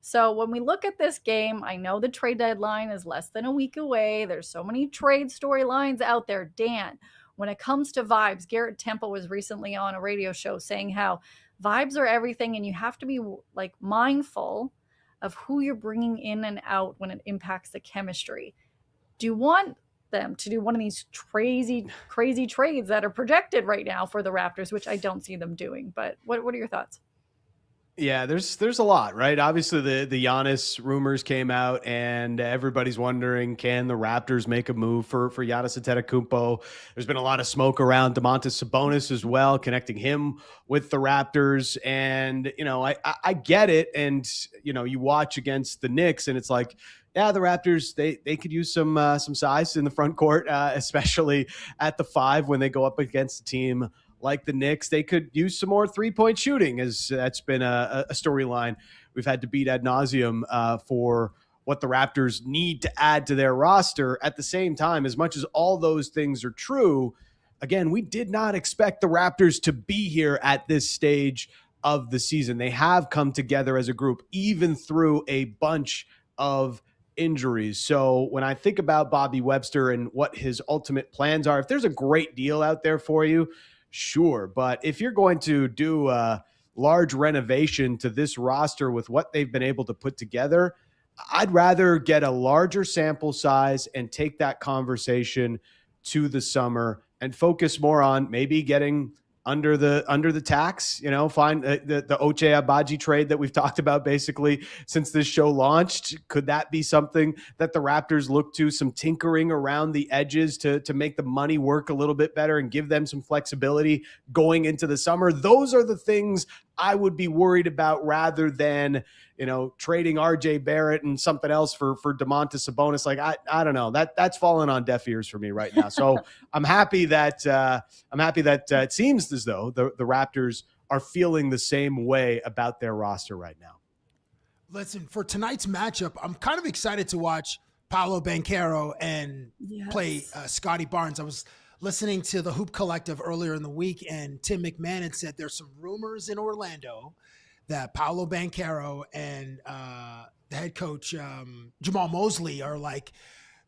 So when we look at this game, I know the trade deadline is less than a week away. There's so many trade storylines out there. Dan, when it comes to vibes, Garrett Temple was recently on a radio show saying how vibes are everything, and you have to be like mindful of who you're bringing in and out when it impacts the chemistry. Do you want them to do one of these crazy trades that are projected right now for the Raptors, which I don't see them doing? But what are your thoughts? Yeah, there's a lot, right? Obviously, the Giannis rumors came out, and everybody's wondering, can the Raptors make a move for Giannis Antetokounmpo? There's been a lot of smoke around Domantas Sabonis as well, connecting him with the Raptors. And, I get it. And, you watch against the Knicks, and it's like, yeah, the Raptors, they could use some size in the front court, especially at the 5 when they go up against a team like the Knicks. They could use some more 3-point shooting, as that's been a storyline we've had to beat ad nauseum for what the Raptors need to add to their roster. At the same time, as much as all those things are true, again, we did not expect the Raptors to be here at this stage of the season. They have come together as a group, even through a bunch of injuries. So when I think about Bobby Webster and what his ultimate plans are, if there's a great deal out there for you, sure. But if you're going to do a large renovation to this roster with what they've been able to put together, I'd rather get a larger sample size and take that conversation to the summer and focus more on maybe getting under the tax, find the Ochai Agbaji trade that we've talked about basically since this show launched. Could that be something that the Raptors look to, some tinkering around the edges to make the money work a little bit better and give them some flexibility going into the summer? Those are the things I would be worried about rather than, trading RJ Barrett and something else for Domantas Sabonis. Like, I don't know, that's fallen on deaf ears for me right now. So I'm happy that it seems as though the Raptors are feeling the same way about their roster right now. Listen, for tonight's matchup, I'm kind of excited to watch Paolo Banchero and play Scottie Barnes. I was listening to the Hoop Collective earlier in the week, and Tim McMahon had said there's some rumors in Orlando that Paolo Banchero and the head coach Jamal Mosley are like,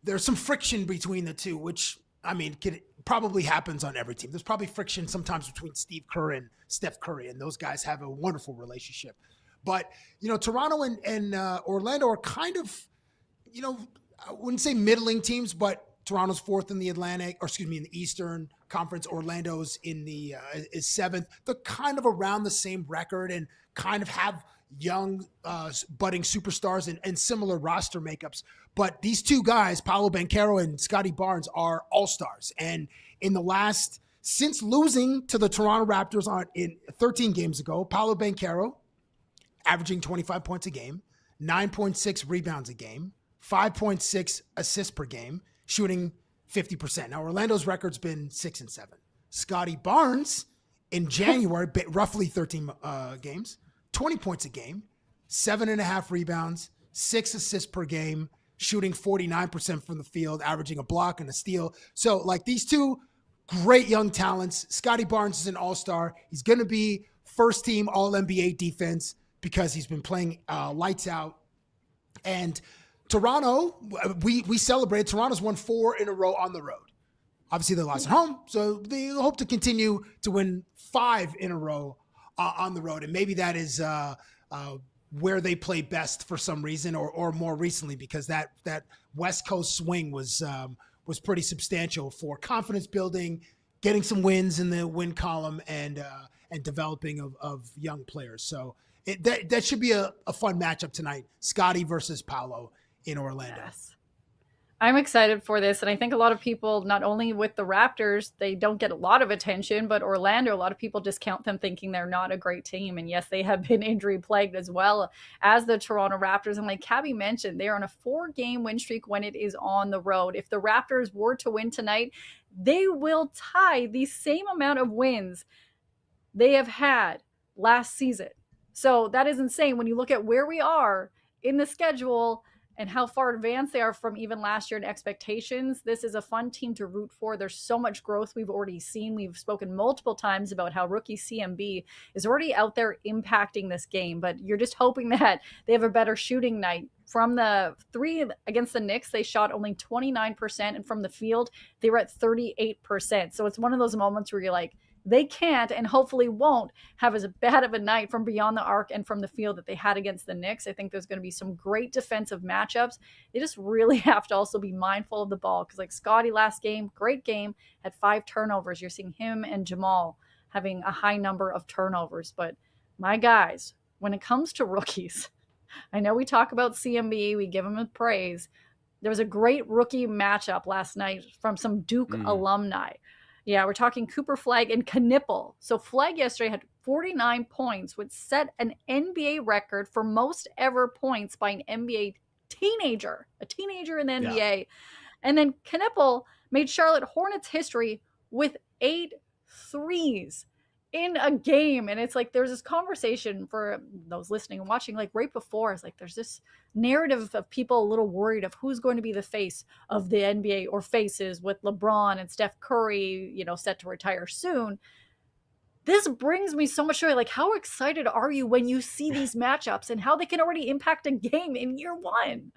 there's some friction between the two, which, I mean, probably happens on every team. There's probably friction sometimes between Steve Kerr and Steph Curry, and those guys have a wonderful relationship. But, Toronto and Orlando are kind of, I wouldn't say middling teams, but Toronto's 4th in the in the Eastern Conference. Orlando's is 7th. They're kind of around the same record and kind of have young budding superstars and similar roster makeups. But these two guys, Paolo Banchero and Scottie Barnes, are all-stars. And since losing to the Toronto Raptors in 13 games ago, Paolo Banchero averaging 25 points a game, 9.6 rebounds a game, 5.6 assists per game, shooting 50%. Now, Orlando's record's been 6-7. Scottie Barnes in January, roughly 13 games, 20 points a game, 7.5 rebounds, 6 assists per game, shooting 49% from the field, averaging a block and a steal. So, like, these two great young talents. Scottie Barnes is an all-star. He's going to be first-team All-NBA defense because he's been playing lights out. And Toronto, we celebrated. Toronto's won 4 in a row on the road. Obviously, they lost at home, so they hope to continue to win 5 in a row on the road. And maybe that is where they play best for some reason, or more recently, because that West Coast swing was pretty substantial for confidence building, getting some wins in the win column, and developing of young players. So that should be a fun matchup tonight. Scottie versus Paolo in Orlando. Yes. I'm excited for this. And I think a lot of people, not only with the Raptors, they don't get a lot of attention, but Orlando, a lot of people discount them thinking they're not a great team. And yes, they have been injury plagued as well as the Toronto Raptors. And like Cabbie mentioned, they're on a 4-game win streak when it is on the road. If the Raptors were to win tonight, they will tie the same amount of wins they have had last season. So that is insane when you look at where we are in the schedule and how far advanced they are from even last year in expectations. This is a fun team to root for. There's so much growth we've already seen. We've spoken multiple times about how rookie CMB is already out there impacting this game, but you're just hoping that they have a better shooting night. From the 3 against the Knicks, they shot only 29%, and from the field, they were at 38%. So it's one of those moments where you're like, they can't and hopefully won't have as bad of a night from beyond the arc and from the field that they had against the Knicks. I think there's going to be some great defensive matchups. They just really have to also be mindful of the ball, because like Scottie last game, great game, had 5 turnovers. You're seeing him and Jamal having a high number of turnovers. But my guys, when it comes to rookies, I know we talk about CMB, we give him a praise. There was a great rookie matchup last night from some Duke alumni. Yeah, we're talking Cooper Flagg and Knueppel. So Flagg yesterday had 49 points, which set an NBA record for most ever points by an NBA teenager, a teenager in the NBA. Yeah. And then Knueppel made Charlotte Hornets history with 8 threes in a game. And it's like, there's this conversation for those listening and watching, like right before, it's like, there's this narrative of people a little worried of who's going to be the face of the NBA, or faces with LeBron and Steph Curry, set to retire soon. This brings me so much joy. Like, how excited are you when you see these matchups and how they can already impact a game in year one?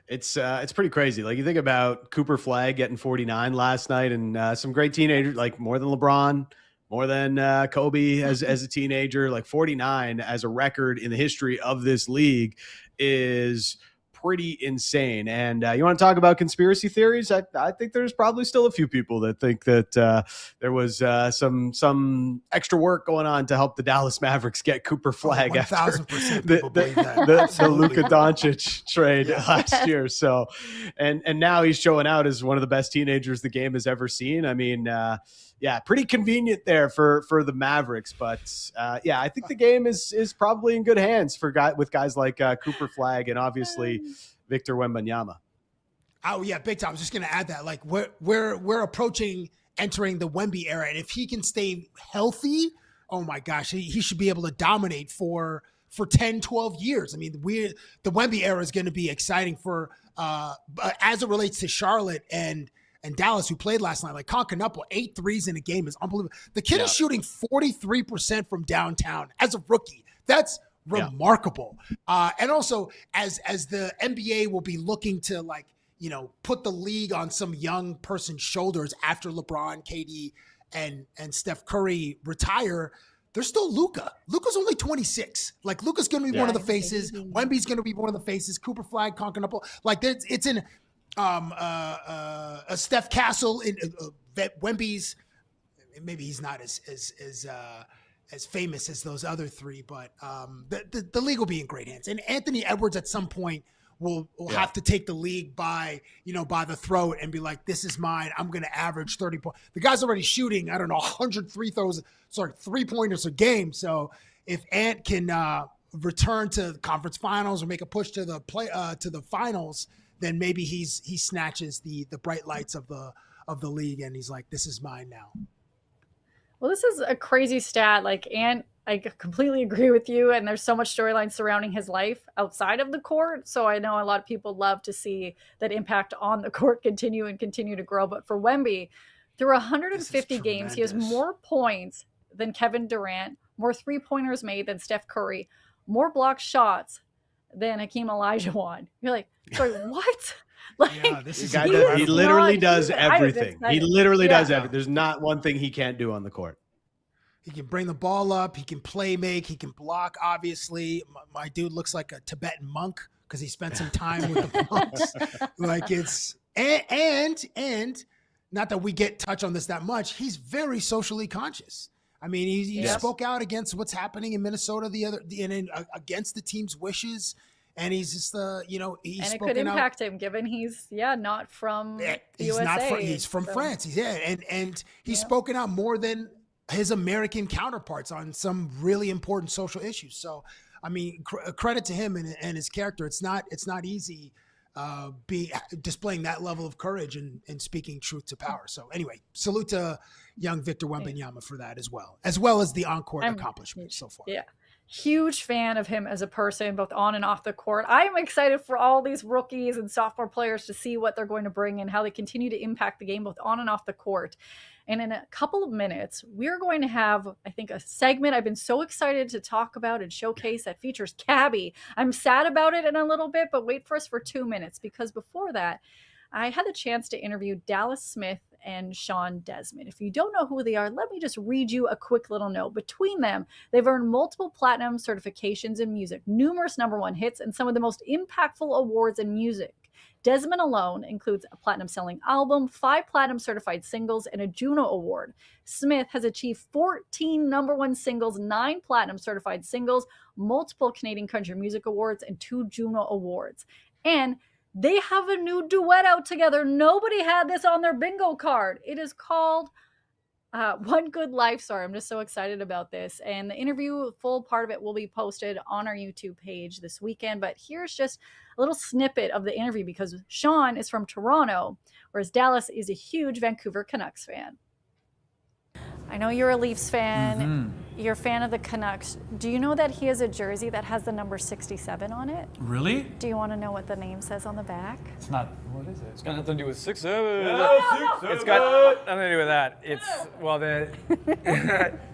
It's pretty crazy. Like, you think about Cooper Flagg getting 49 last night, and some great teenagers, like more than LeBron, more than Kobe as a teenager. Like 49 as a record in the history of this league is pretty insane. And you want to talk about conspiracy theories? I think there's probably still a few people that think that there was some extra work going on to help the Dallas Mavericks get Cooper Flagg after 1,000% people believe that. the Luka Doncic trade last year. So, and now he's showing out as one of the best teenagers the game has ever seen. I mean, yeah, pretty convenient there for the Mavericks, but yeah, I think the game is probably in good hands with guys like Cooper Flagg and obviously Victor Wembanyama. Oh yeah, big time. I was just going to add that, like, we're approaching entering the Wemby era, and if he can stay healthy, oh my gosh, he should be able to dominate for 10, 12 years. I mean, the Wemby era is going to be exciting for as it relates to Charlotte and Dallas, who played last night. Like Knueppel, 8 threes in a game is unbelievable. The kid is shooting 43% from downtown as a rookie. That's remarkable. And also, as the NBA will be looking to, like, put the league on some young person's shoulders after LeBron, KD, and Steph Curry retire, there's still Luka. Luka's only 26. Like, Luka's going to be one of the faces. Wemby's going to be one of the faces. Cooper Flagg, Knueppel. Like, it's in a Steph Castle in Wemby's. Maybe he's not as famous as those other 3, but the league will be in great hands. And Anthony Edwards at some point will have to take the league by the throat and be like, this is mine. I'm going to average 30 points. The guy's already shooting, 100 3-pointers a game. So if Ant can return to the conference finals or make a push to the finals, then maybe he snatches the bright lights of the league, and he's like, this is mine now. Well, this is a crazy stat. Like, Ant, I completely agree with you. And there's so much storyline surrounding his life outside of the court. So I know a lot of people love to see that impact on the court continue to grow. But for Wemby, through 150 games, he has more points than Kevin Durant, more 3-pointers made than Steph Curry, more blocked shots than Hakeem Olajuwon. You're like, sorry, what? Like, this is he literally does everything. He literally does everything. There's not one thing he can't do on the court. He can bring the ball up. He can play make. He can block, obviously. My dude looks like a Tibetan monk because he spent some time with the monks. Like it's and not that we get touch on this that much. He's very socially conscious. I mean, he spoke out against what's happening in Minnesota against the team's wishes. And he's just, he's and it could impact him, given he's not from the USA. He's from France. And he's spoken out more than his American counterparts on some really important social issues. So, I mean, credit to him and his character. It's not easy displaying that level of courage and speaking truth to power. So anyway, salute to young Victor Wembanyama for that as well as the on-court accomplishments so far. Yeah. Huge fan of him as a person, both on and off the court. I am excited for all these rookies and sophomore players to see what they're going to bring and how they continue to impact the game, both on and off the court. And in a couple of minutes, we're going to have, I think, a segment I've been so excited to talk about and showcase that features Cabbie. I'm sad about it in a little bit, but wait for us for 2 minutes, because before that, I had the chance to interview Dallas Smith and Shawn Desman. If you don't know who they are, let me just read you a quick little note. Between them, they've earned multiple platinum certifications in music, numerous #1 hits, and some of the most impactful awards in music. Desman alone includes a platinum-selling album, 5 platinum certified singles, and a Juno Award. Smith has achieved 14 #1 singles, 9 platinum certified singles, multiple Canadian Country Music Awards, and 2 Juno Awards. And they have a new duet out together. Nobody had this on their bingo card. It is called One Good Life. Sorry, I'm just so excited about this. And the interview, full part of it, will be posted on our YouTube page this weekend. But here's just a little snippet of the interview, because Shawn is from Toronto, whereas Dallas is a huge Vancouver Canucks fan. I know you're a Leafs fan. Mm-hmm. You're a fan of the Canucks. Do you know that he has a jersey that has the number 67 on it? Really? Do you want to know what the name says on the back? It's not. What is it? It's got nothing to do with 6-7. No. It's got nothing to do with that.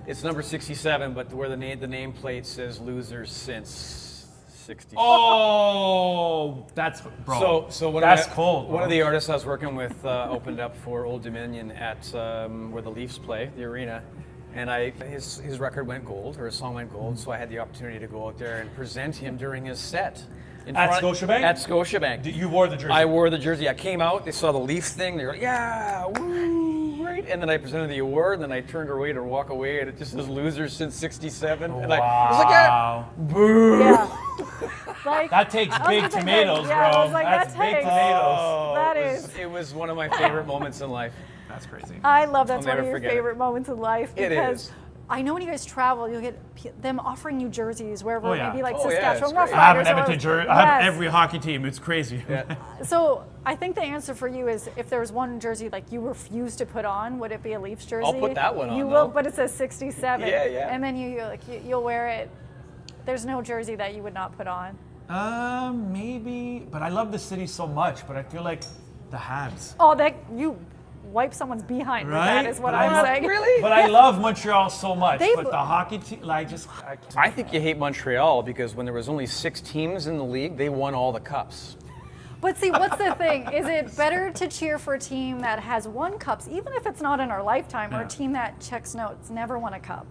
It's number 67, but where the nameplate says losers since 60. Oh, that's bro. So that's cold. One of the artists I was working with opened up for Old Dominion at where the Leafs play, the arena, and his record went gold, or his song went gold. So I had the opportunity to go out there and present him during his set. At Scotiabank? At Scotiabank. You wore the jersey? I wore the jersey. I came out, they saw the Leafs thing, they were like, yeah, woo, right. And then I presented the award, and then I turned away to walk away, and it just says losers since 67. And I was like, yeah, boo. Yeah. Like, that takes big tomatoes, bro. I was like, that's big tomatoes. That is. It was one of my favorite moments in life. That's crazy. I love that's I'll one of never your forget favorite moments in life, It because is. I know when you guys travel, you'll get them offering you jerseys wherever, Oh, yeah. maybe like Oh, yeah, Saskatchewan it's great. I have an Roughriders. Edmonton jersey. Yes. I have every hockey team. It's crazy. Yeah. So I think the answer for you is, if there was one jersey like you refuse to put on, would it be a Leafs jersey? I'll put that one on, You though. will, but it says 67. Yeah. And then you'll wear it. There's no jersey that you would not put on. Maybe, but I love the city so much. But I feel like the Habs. Oh, that you wipe someone's behind with Right? that is what But I'm saying. Really? But I love Montreal so much. They- But the hockey team, I can't. I think you hate Montreal because when there was only 6 teams in the league, they won all the cups. But see, what's the thing? Is it better to cheer for a team that has won cups, even if it's not in our lifetime, or a team that checks notes, never won a cup?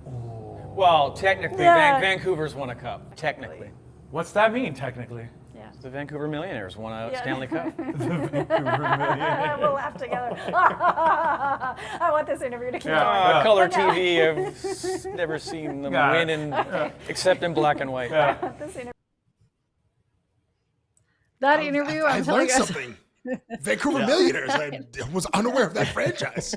Well, technically, Yeah. Vancouver's won a cup. Technically. What's that mean, technically? Yeah. The Vancouver Millionaires won a Stanley Cup. We'll laugh together. I want this interview to keep going. But color But no. TV, I've never seen them Got it. win, except in black and white. This interview. That interview, I I'm telling learned you guys. something. Vancouver Millionaires. I was unaware of that franchise.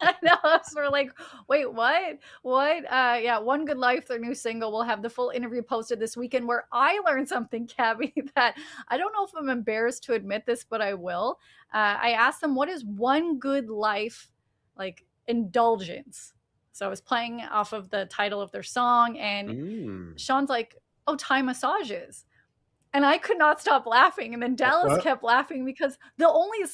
I know, so we're like, wait, what? What? Yeah, One Good Life, their new single. We'll have the full interview posted this weekend, where I learned something, Cabbie, that I don't know if I'm embarrassed to admit this, but I will. I asked them, what is One Good Life, like, indulgence? So I was playing off of the title of their song, and Shawn's like, oh, Thai massages. And I could not stop laughing. And then Dallas kept laughing, because the only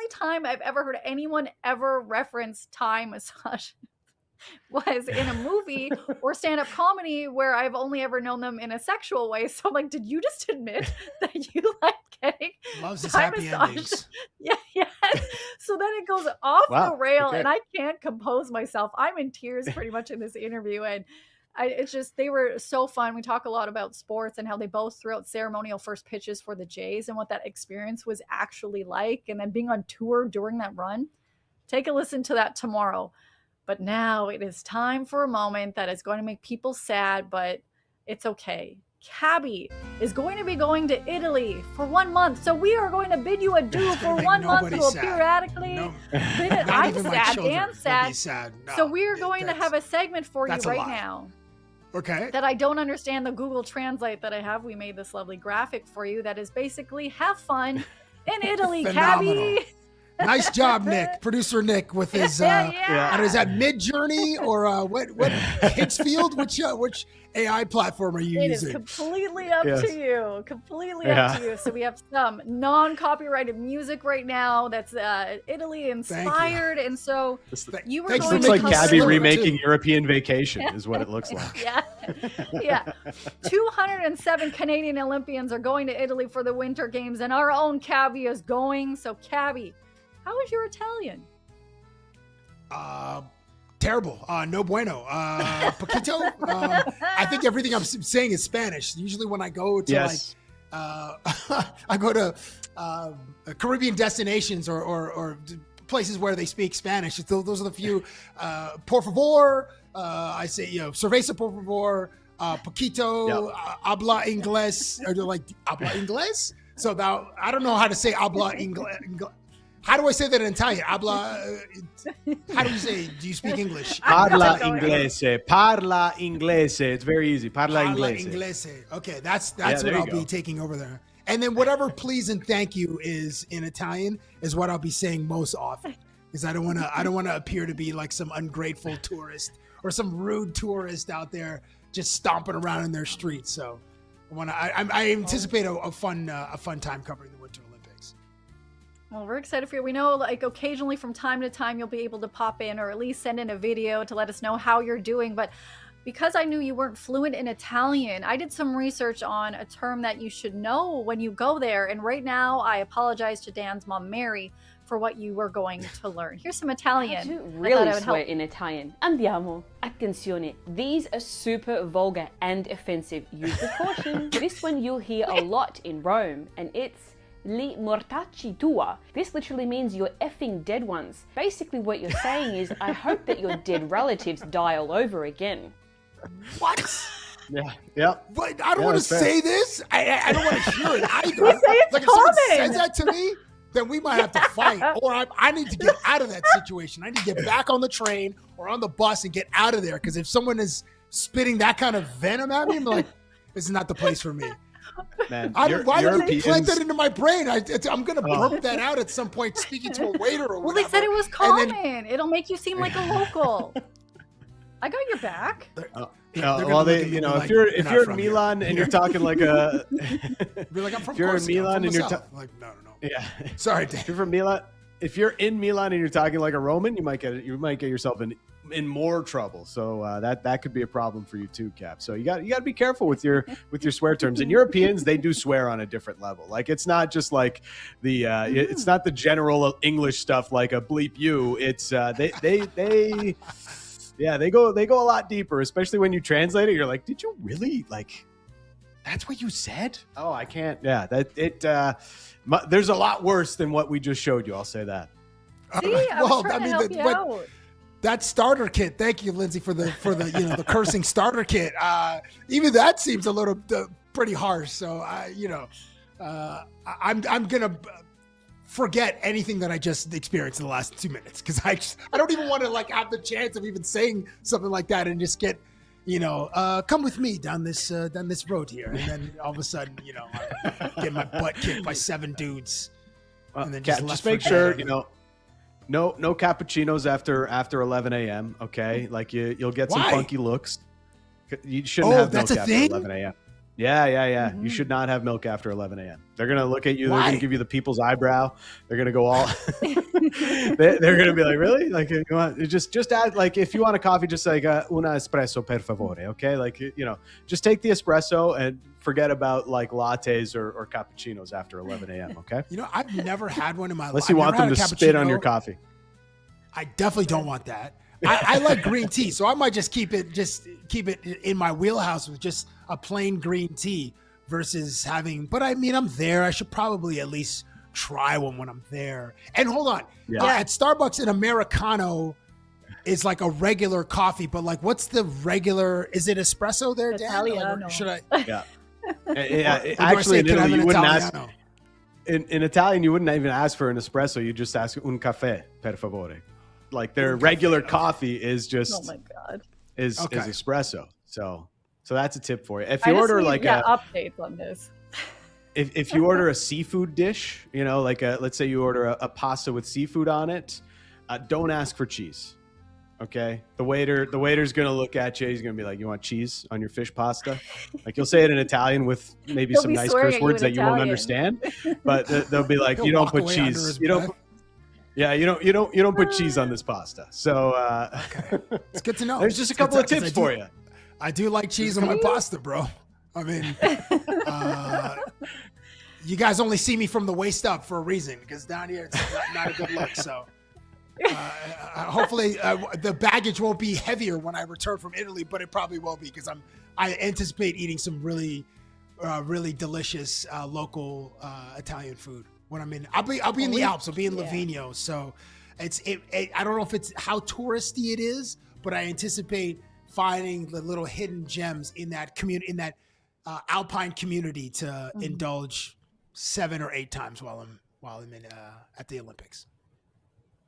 time I've ever heard anyone ever reference Thai massage was in a movie or stand-up comedy where I've only ever known them in a sexual way. So I'm like, did you just admit that you like getting Loves his Thai happy massage? endings. Yeah. So then it goes off Wow, the rail, okay. and I can't compose myself. I'm in tears pretty much in this interview, and it's just, they were so fun. We talk a lot about sports and how they both threw out ceremonial first pitches for the Jays and what that experience was actually like, and then being on tour during that run. Take a listen to that tomorrow. But now it is time for a moment that is going to make people sad, but it's okay. Cabbie is going to be going to Italy for 1 month. So we are going to bid you adieu for 1 month. It will periodically. No, I'm even my sad. children Dan's will be sad. sad. No, So we are going to have a segment for you that's a right lie. now Okay. that I don't understand the Google Translate that I have. We made this lovely graphic for you that is basically have fun in Italy, Phenomenal. Cabbie. Nice job, Nick. Producer Nick with his I don't know, is that Mid-Journey or what Hitsfield? Which AI platform are you It is using? completely up Yes. to you. Completely Yeah. up to you. So we have some non-copyrighted music right now that's Italy inspired, and so you were Thanks for going Looks to like making come Cabbie Slur, remaking too. European Vacation is what it looks like. Yeah. 207 Canadian Olympians are going to Italy for the Winter Games, and our own Cabbie is going. So Cabbie, how is your Italian? Terrible. No bueno. Poquito. I think everything I'm saying is Spanish. Usually when I go to Yes. I go to Caribbean destinations or places where they speak Spanish. Those are the few. Por favor. I say, cerveza por favor. Poquito. Habla inglés. Or they're like, habla inglés? So now I don't know how to say habla inglés. How do I say that in Italian? Habla. How do you say? Do you speak English? Parla inglese. Parla inglese. It's very easy. Parla inglese. Inglese. Okay, that's Yeah, what there you I'll go. be taking over there. And then whatever please and thank you is in Italian is what I'll be saying most often, because I don't want to appear to be like some ungrateful tourist or some rude tourist out there just stomping around in their streets. So I anticipate a fun time covering the Winter Olympics. Well, we're excited for you. We know, like, occasionally from time to time, you'll be able to pop in or at least send in a video to let us know how you're doing. But because I knew you weren't fluent in Italian, I did some research on a term that you should know when you go there. And right now, I apologize to Dan's mom, Mary, for what you were going to learn. Here's some Italian. I do I thought really I would swear help. in Italian. Andiamo. Attenzione. These are super vulgar and offensive. Use with caution. This one you'll hear a lot in Rome, and it's li mortacci tua. This literally means you're effing dead ones. Basically what you're saying is, I hope that your dead relatives die all over again. What? Yeah. But I don't Yeah, want to that's fair. say this. I don't want to hear it either. You say it's like if someone common. says that to me, then we might have to fight, or I need to get out of that situation. I need to get back on the train or on the bus and get out of there. Because if someone is spitting that kind of venom at me, I'm like, this is not the place for me. Man, Why did you plant Europeans- that into my brain? I'm going to burp that out at some point speaking to a waiter or Well, whatever. they said it was And common. then- It'll make you seem like a local. I got your back. They're No, gonna well, look they, at me you know, like, if you're not in from here." Milan and you're talking like a, Be like, I'm from if you're in Corsica, I'm Milan from and the you're South. Like, no. yeah, Sorry, if Dan. you're from Milan, if you're in Milan and you're talking like a Roman, you might get yourself in more trouble. So that could be a problem for you too, Cap. So you got to be careful with your swear terms. And Europeans, they do swear on a different level. Like it's not just like the it's not the general English stuff like a bleep you. It's they go a lot deeper, especially when you translate it. You're like, did you really like? That's what you said? Oh, I can't. Yeah, there's a lot worse than what we just showed you. I'll say that. See, I was trying to help you out. That starter kit. Thank you, Lindsay, for the the cursing starter kit. Even that seems a little pretty harsh. So I'm gonna forget anything that I just experienced in the last 2 minutes because I don't even want to like have the chance of even saying something like that and just get come with me down this road here, and then all of a sudden I get my butt kicked by 7 dudes, and then Just make sure no cappuccinos after 11 a.m. Okay, like you'll get some Why? funky looks. You shouldn't have no that's a cap thing? at 11 a.m. Yeah. Mhm. You should not have milk after 11 a.m. They're going to look at you. They're Why? going to give you the people's eyebrow. They're going to go all, they're going to be like, really? Like, you want, just add, like, if you want a coffee, just like una espresso per favore. Okay. Like, just take the espresso and forget about like lattes or cappuccinos after 11 a.m. Okay. I've never had one in my life. Unless you want them to spit on your coffee. I definitely don't want that. I like green tea, so I might just keep it in my wheelhouse with just a plain green tea versus having. But I mean, I'm there. I should probably at least try one when I'm there. And hold on, at Starbucks, an Americano is like a regular coffee, but like, what's the regular? Is it espresso there, Dan? Italiano. Or should I? Yeah. Actually, in Italy, you wouldn't ask. In Italian, you wouldn't even ask for an espresso. You just ask un caffè per favore. Like their regular coffee is just Oh my God. is espresso. So that's a tip for you. If I you just order need, like updates on this. if you order a seafood dish, like let's say you order a pasta with seafood on it, don't ask for cheese. Okay, the waiter's gonna look at you. He's gonna be like, "You want cheese on your fish pasta?" Like you'll say it in Italian with maybe some nice curse words that you won't understand, but they'll be like, "You don't put cheese. You don't." Yeah, you don't put cheese on this pasta. So Okay. It's good to know. There's just a couple of tips for you. I do like cheese on my pasta, bro. I mean, you guys only see me from the waist up for a reason, because down here it's not a good look. So hopefully the baggage won't be heavier when I return from Italy, but it probably will be, because I anticipate eating some really delicious local Italian food. When I'm in, I'll be in the Alps. I'll be in Livigno. So I don't know if it's how touristy it is, but I anticipate finding the little hidden gems in that community, in that alpine community, to indulge 7 or 8 times while I'm in at the Olympics.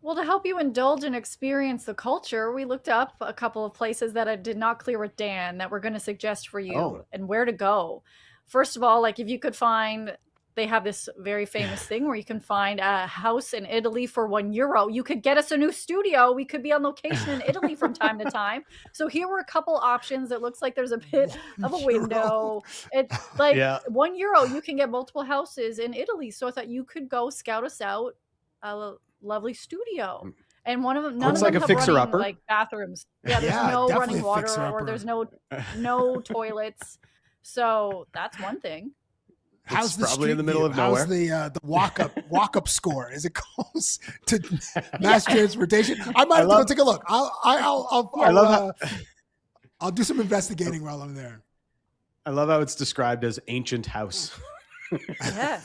Well, to help you indulge and experience the culture, we looked up a couple of places that I did not clear with Dan that we're going to suggest for you and where to go. First of all, like if you could find, they have this very famous thing where you can find a house in Italy for €1. You could get us a new studio. We could be on location in Italy from time to time. So here were a couple options. It looks like there's a bit of a window. It's like €1. You can get multiple houses in Italy. So I thought you could go scout us out a lovely studio. And one of them, none Looks of them like a have fixer-upper. running like bathrooms. Yeah, there's no running water, or there's no toilets. So that's one thing. How's the probably street in the middle view? of nowhere. How's the walk up score? Is it close to mass transportation? I might have to go take a look. I'll do some investigating while I'm there. I love how it's described as ancient house. Yeah.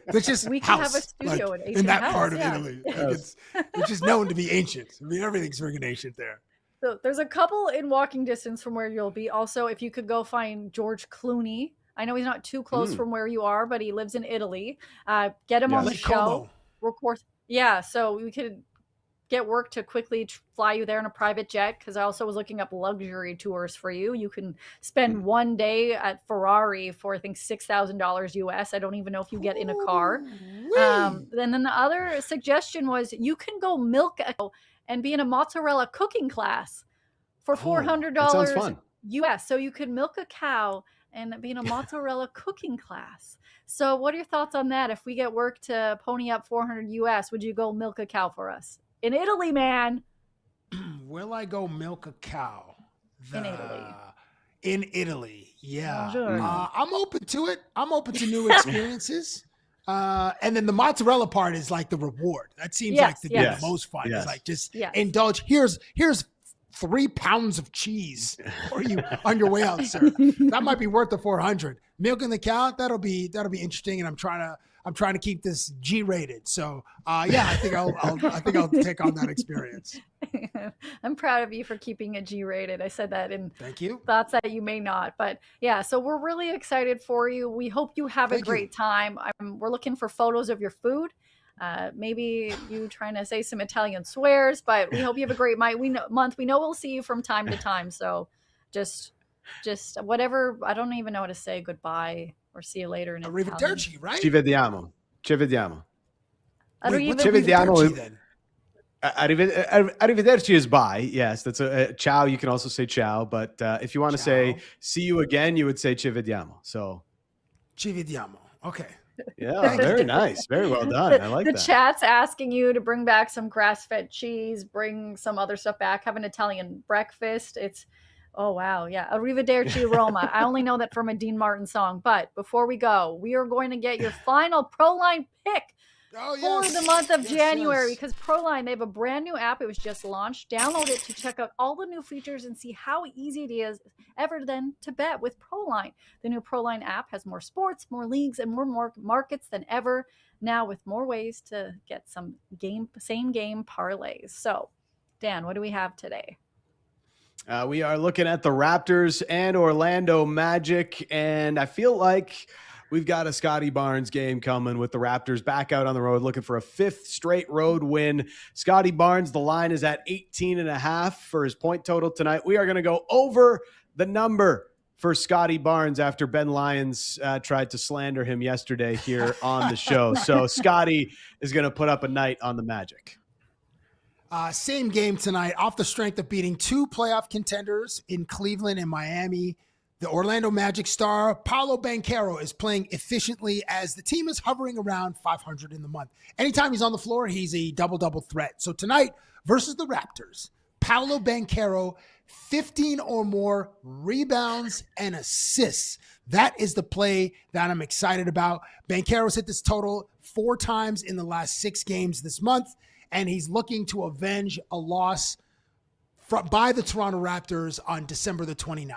It's just We can house, have a studio like, in ancient in that house, part of yeah. Italy. Like, it's just known to be ancient. I mean, everything's freaking ancient there. So there's a couple in walking distance from where you'll be. Also, if you could go find George Clooney. I know he's not too close from where you are, but he lives in Italy. Get him on the Lake show. Como. So we could get work to quickly fly you there in a private jet, because I also was looking up luxury tours for you. You can spend one day at Ferrari for, I think, $6,000 US. I don't even know if you get in a car. And then the other suggestion was you can go milk a cow and be in a mozzarella cooking class for $400 that sounds fun. US. So you could milk a cow and be in a mozzarella cooking class. So what are your thoughts on that? If we get work to pony up $400 US, would you go milk a cow for us? In Italy, man. Will I go milk a cow? In Italy. In Italy, yeah. Sure. I'm open to it. I'm open to new experiences. And then the mozzarella part is like the reward. That seems like to be the most fun. It's like just indulge. Here's 3 pounds of cheese for you on your way out, sir. That might be worth the 400. Milking the cow, that'll be interesting. And I'm trying to keep this G-rated. So I think I'll take on that experience. I'm proud of you for keeping it G-rated. I said that in Thank you. thoughts that you may not, but yeah. So we're really excited for you. We hope you have a great time. We're looking for photos of your food. Maybe you trying to say some Italian swears, but we hope you have a great month. We know we'll see you from time to time. So just whatever. I don't even know how to say goodbye or see you later in Italian. Arrivederci, right? Ci vediamo. Ci vediamo. I don't Wait, even what's arrivederci then? Arrivederci is bye. Yes, that's a ciao. You can also say ciao. But if you want to say see you again, you would say ci vediamo. So Ci vediamo. Okay. yeah, very nice. Very well done. I like the that. chat's asking you to bring back some grass-fed cheese, bring some other stuff back, have an Italian breakfast. It's, oh, wow. Yeah. Arrivederci Roma. I only know that from a Dean Martin song. But before we go, we are going to get your final ProLine pick for the month of January, because ProLine, they have a brand new app. It was just launched. Download it to check out all the new features and see how easy it is ever then to bet with ProLine. The new ProLine app has more sports, more leagues, and more markets than ever, now with more ways to get some same game parlays. So, Dan, what do we have today? We are looking at the Raptors and Orlando Magic, and I feel like we've got a Scottie Barnes game coming with the Raptors back out on the road looking for a 5th straight road win. Scottie Barnes, the line is at 18.5 for his point total tonight. We are going to go over the number for Scottie Barnes after Ben Lyons tried to slander him yesterday here on the show. So Scottie is going to put up a night on the Magic. Same game tonight, off the strength of beating 2 playoff contenders in Cleveland and Miami. The Orlando Magic star, Paolo Banchero, is playing efficiently as the team is hovering around 500 in the month. Anytime he's on the floor, he's a double-double threat. So tonight, versus the Raptors, Paolo Banchero, 15 or more rebounds and assists. That is the play that I'm excited about. Banchero's hit this total 4 times in the last 6 games this month, and he's looking to avenge a loss by the Toronto Raptors on December the 29th.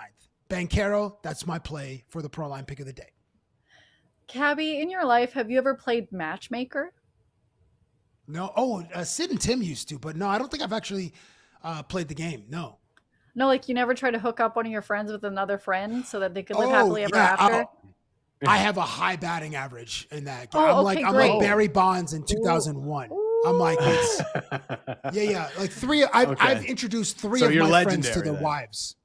Banchero, that's my play for the ProLine pick of the day. Cabbie, in your life, have you ever played Matchmaker? No. Oh, Sid and Tim used to, but no, I don't think I've actually played the game. No. No, like you never try to hook up one of your friends with another friend so that they could live happily ever after? I have a high batting average in that game. Oh, I'm okay, like great. Barry Bonds in 2001. I'm like, it's, yeah. Like 3, I've introduced 3 So of you're my friends to legendary their then. wives.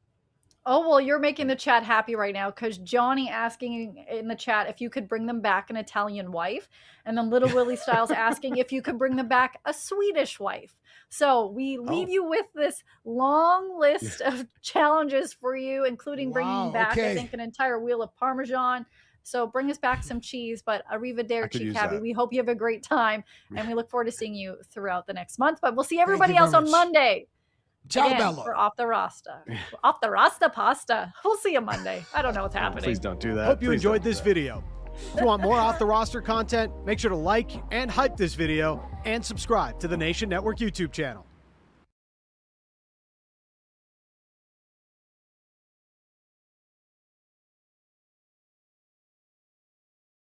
Oh, well, you're making the chat happy right now because Johnny asking in the chat if you could bring them back an Italian wife. And then Little Willie Styles asking if you could bring them back a Swedish wife. So we leave you with this long list of challenges for you, including bringing back, I think, an entire wheel of Parmesan. So bring us back some cheese, but arrivederci, Cabbie. We hope you have a great time, and we look forward to seeing you throughout the next month. But we'll see everybody else on Monday. Ciao, Bello. For Off the Rasta. Off the Rasta pasta. We'll see you Monday. I don't know what's happening. Please don't do that. Hope you enjoyed this video. If you want more Off the Roster content, make sure to like and hype this video and subscribe to the Nation Network YouTube channel.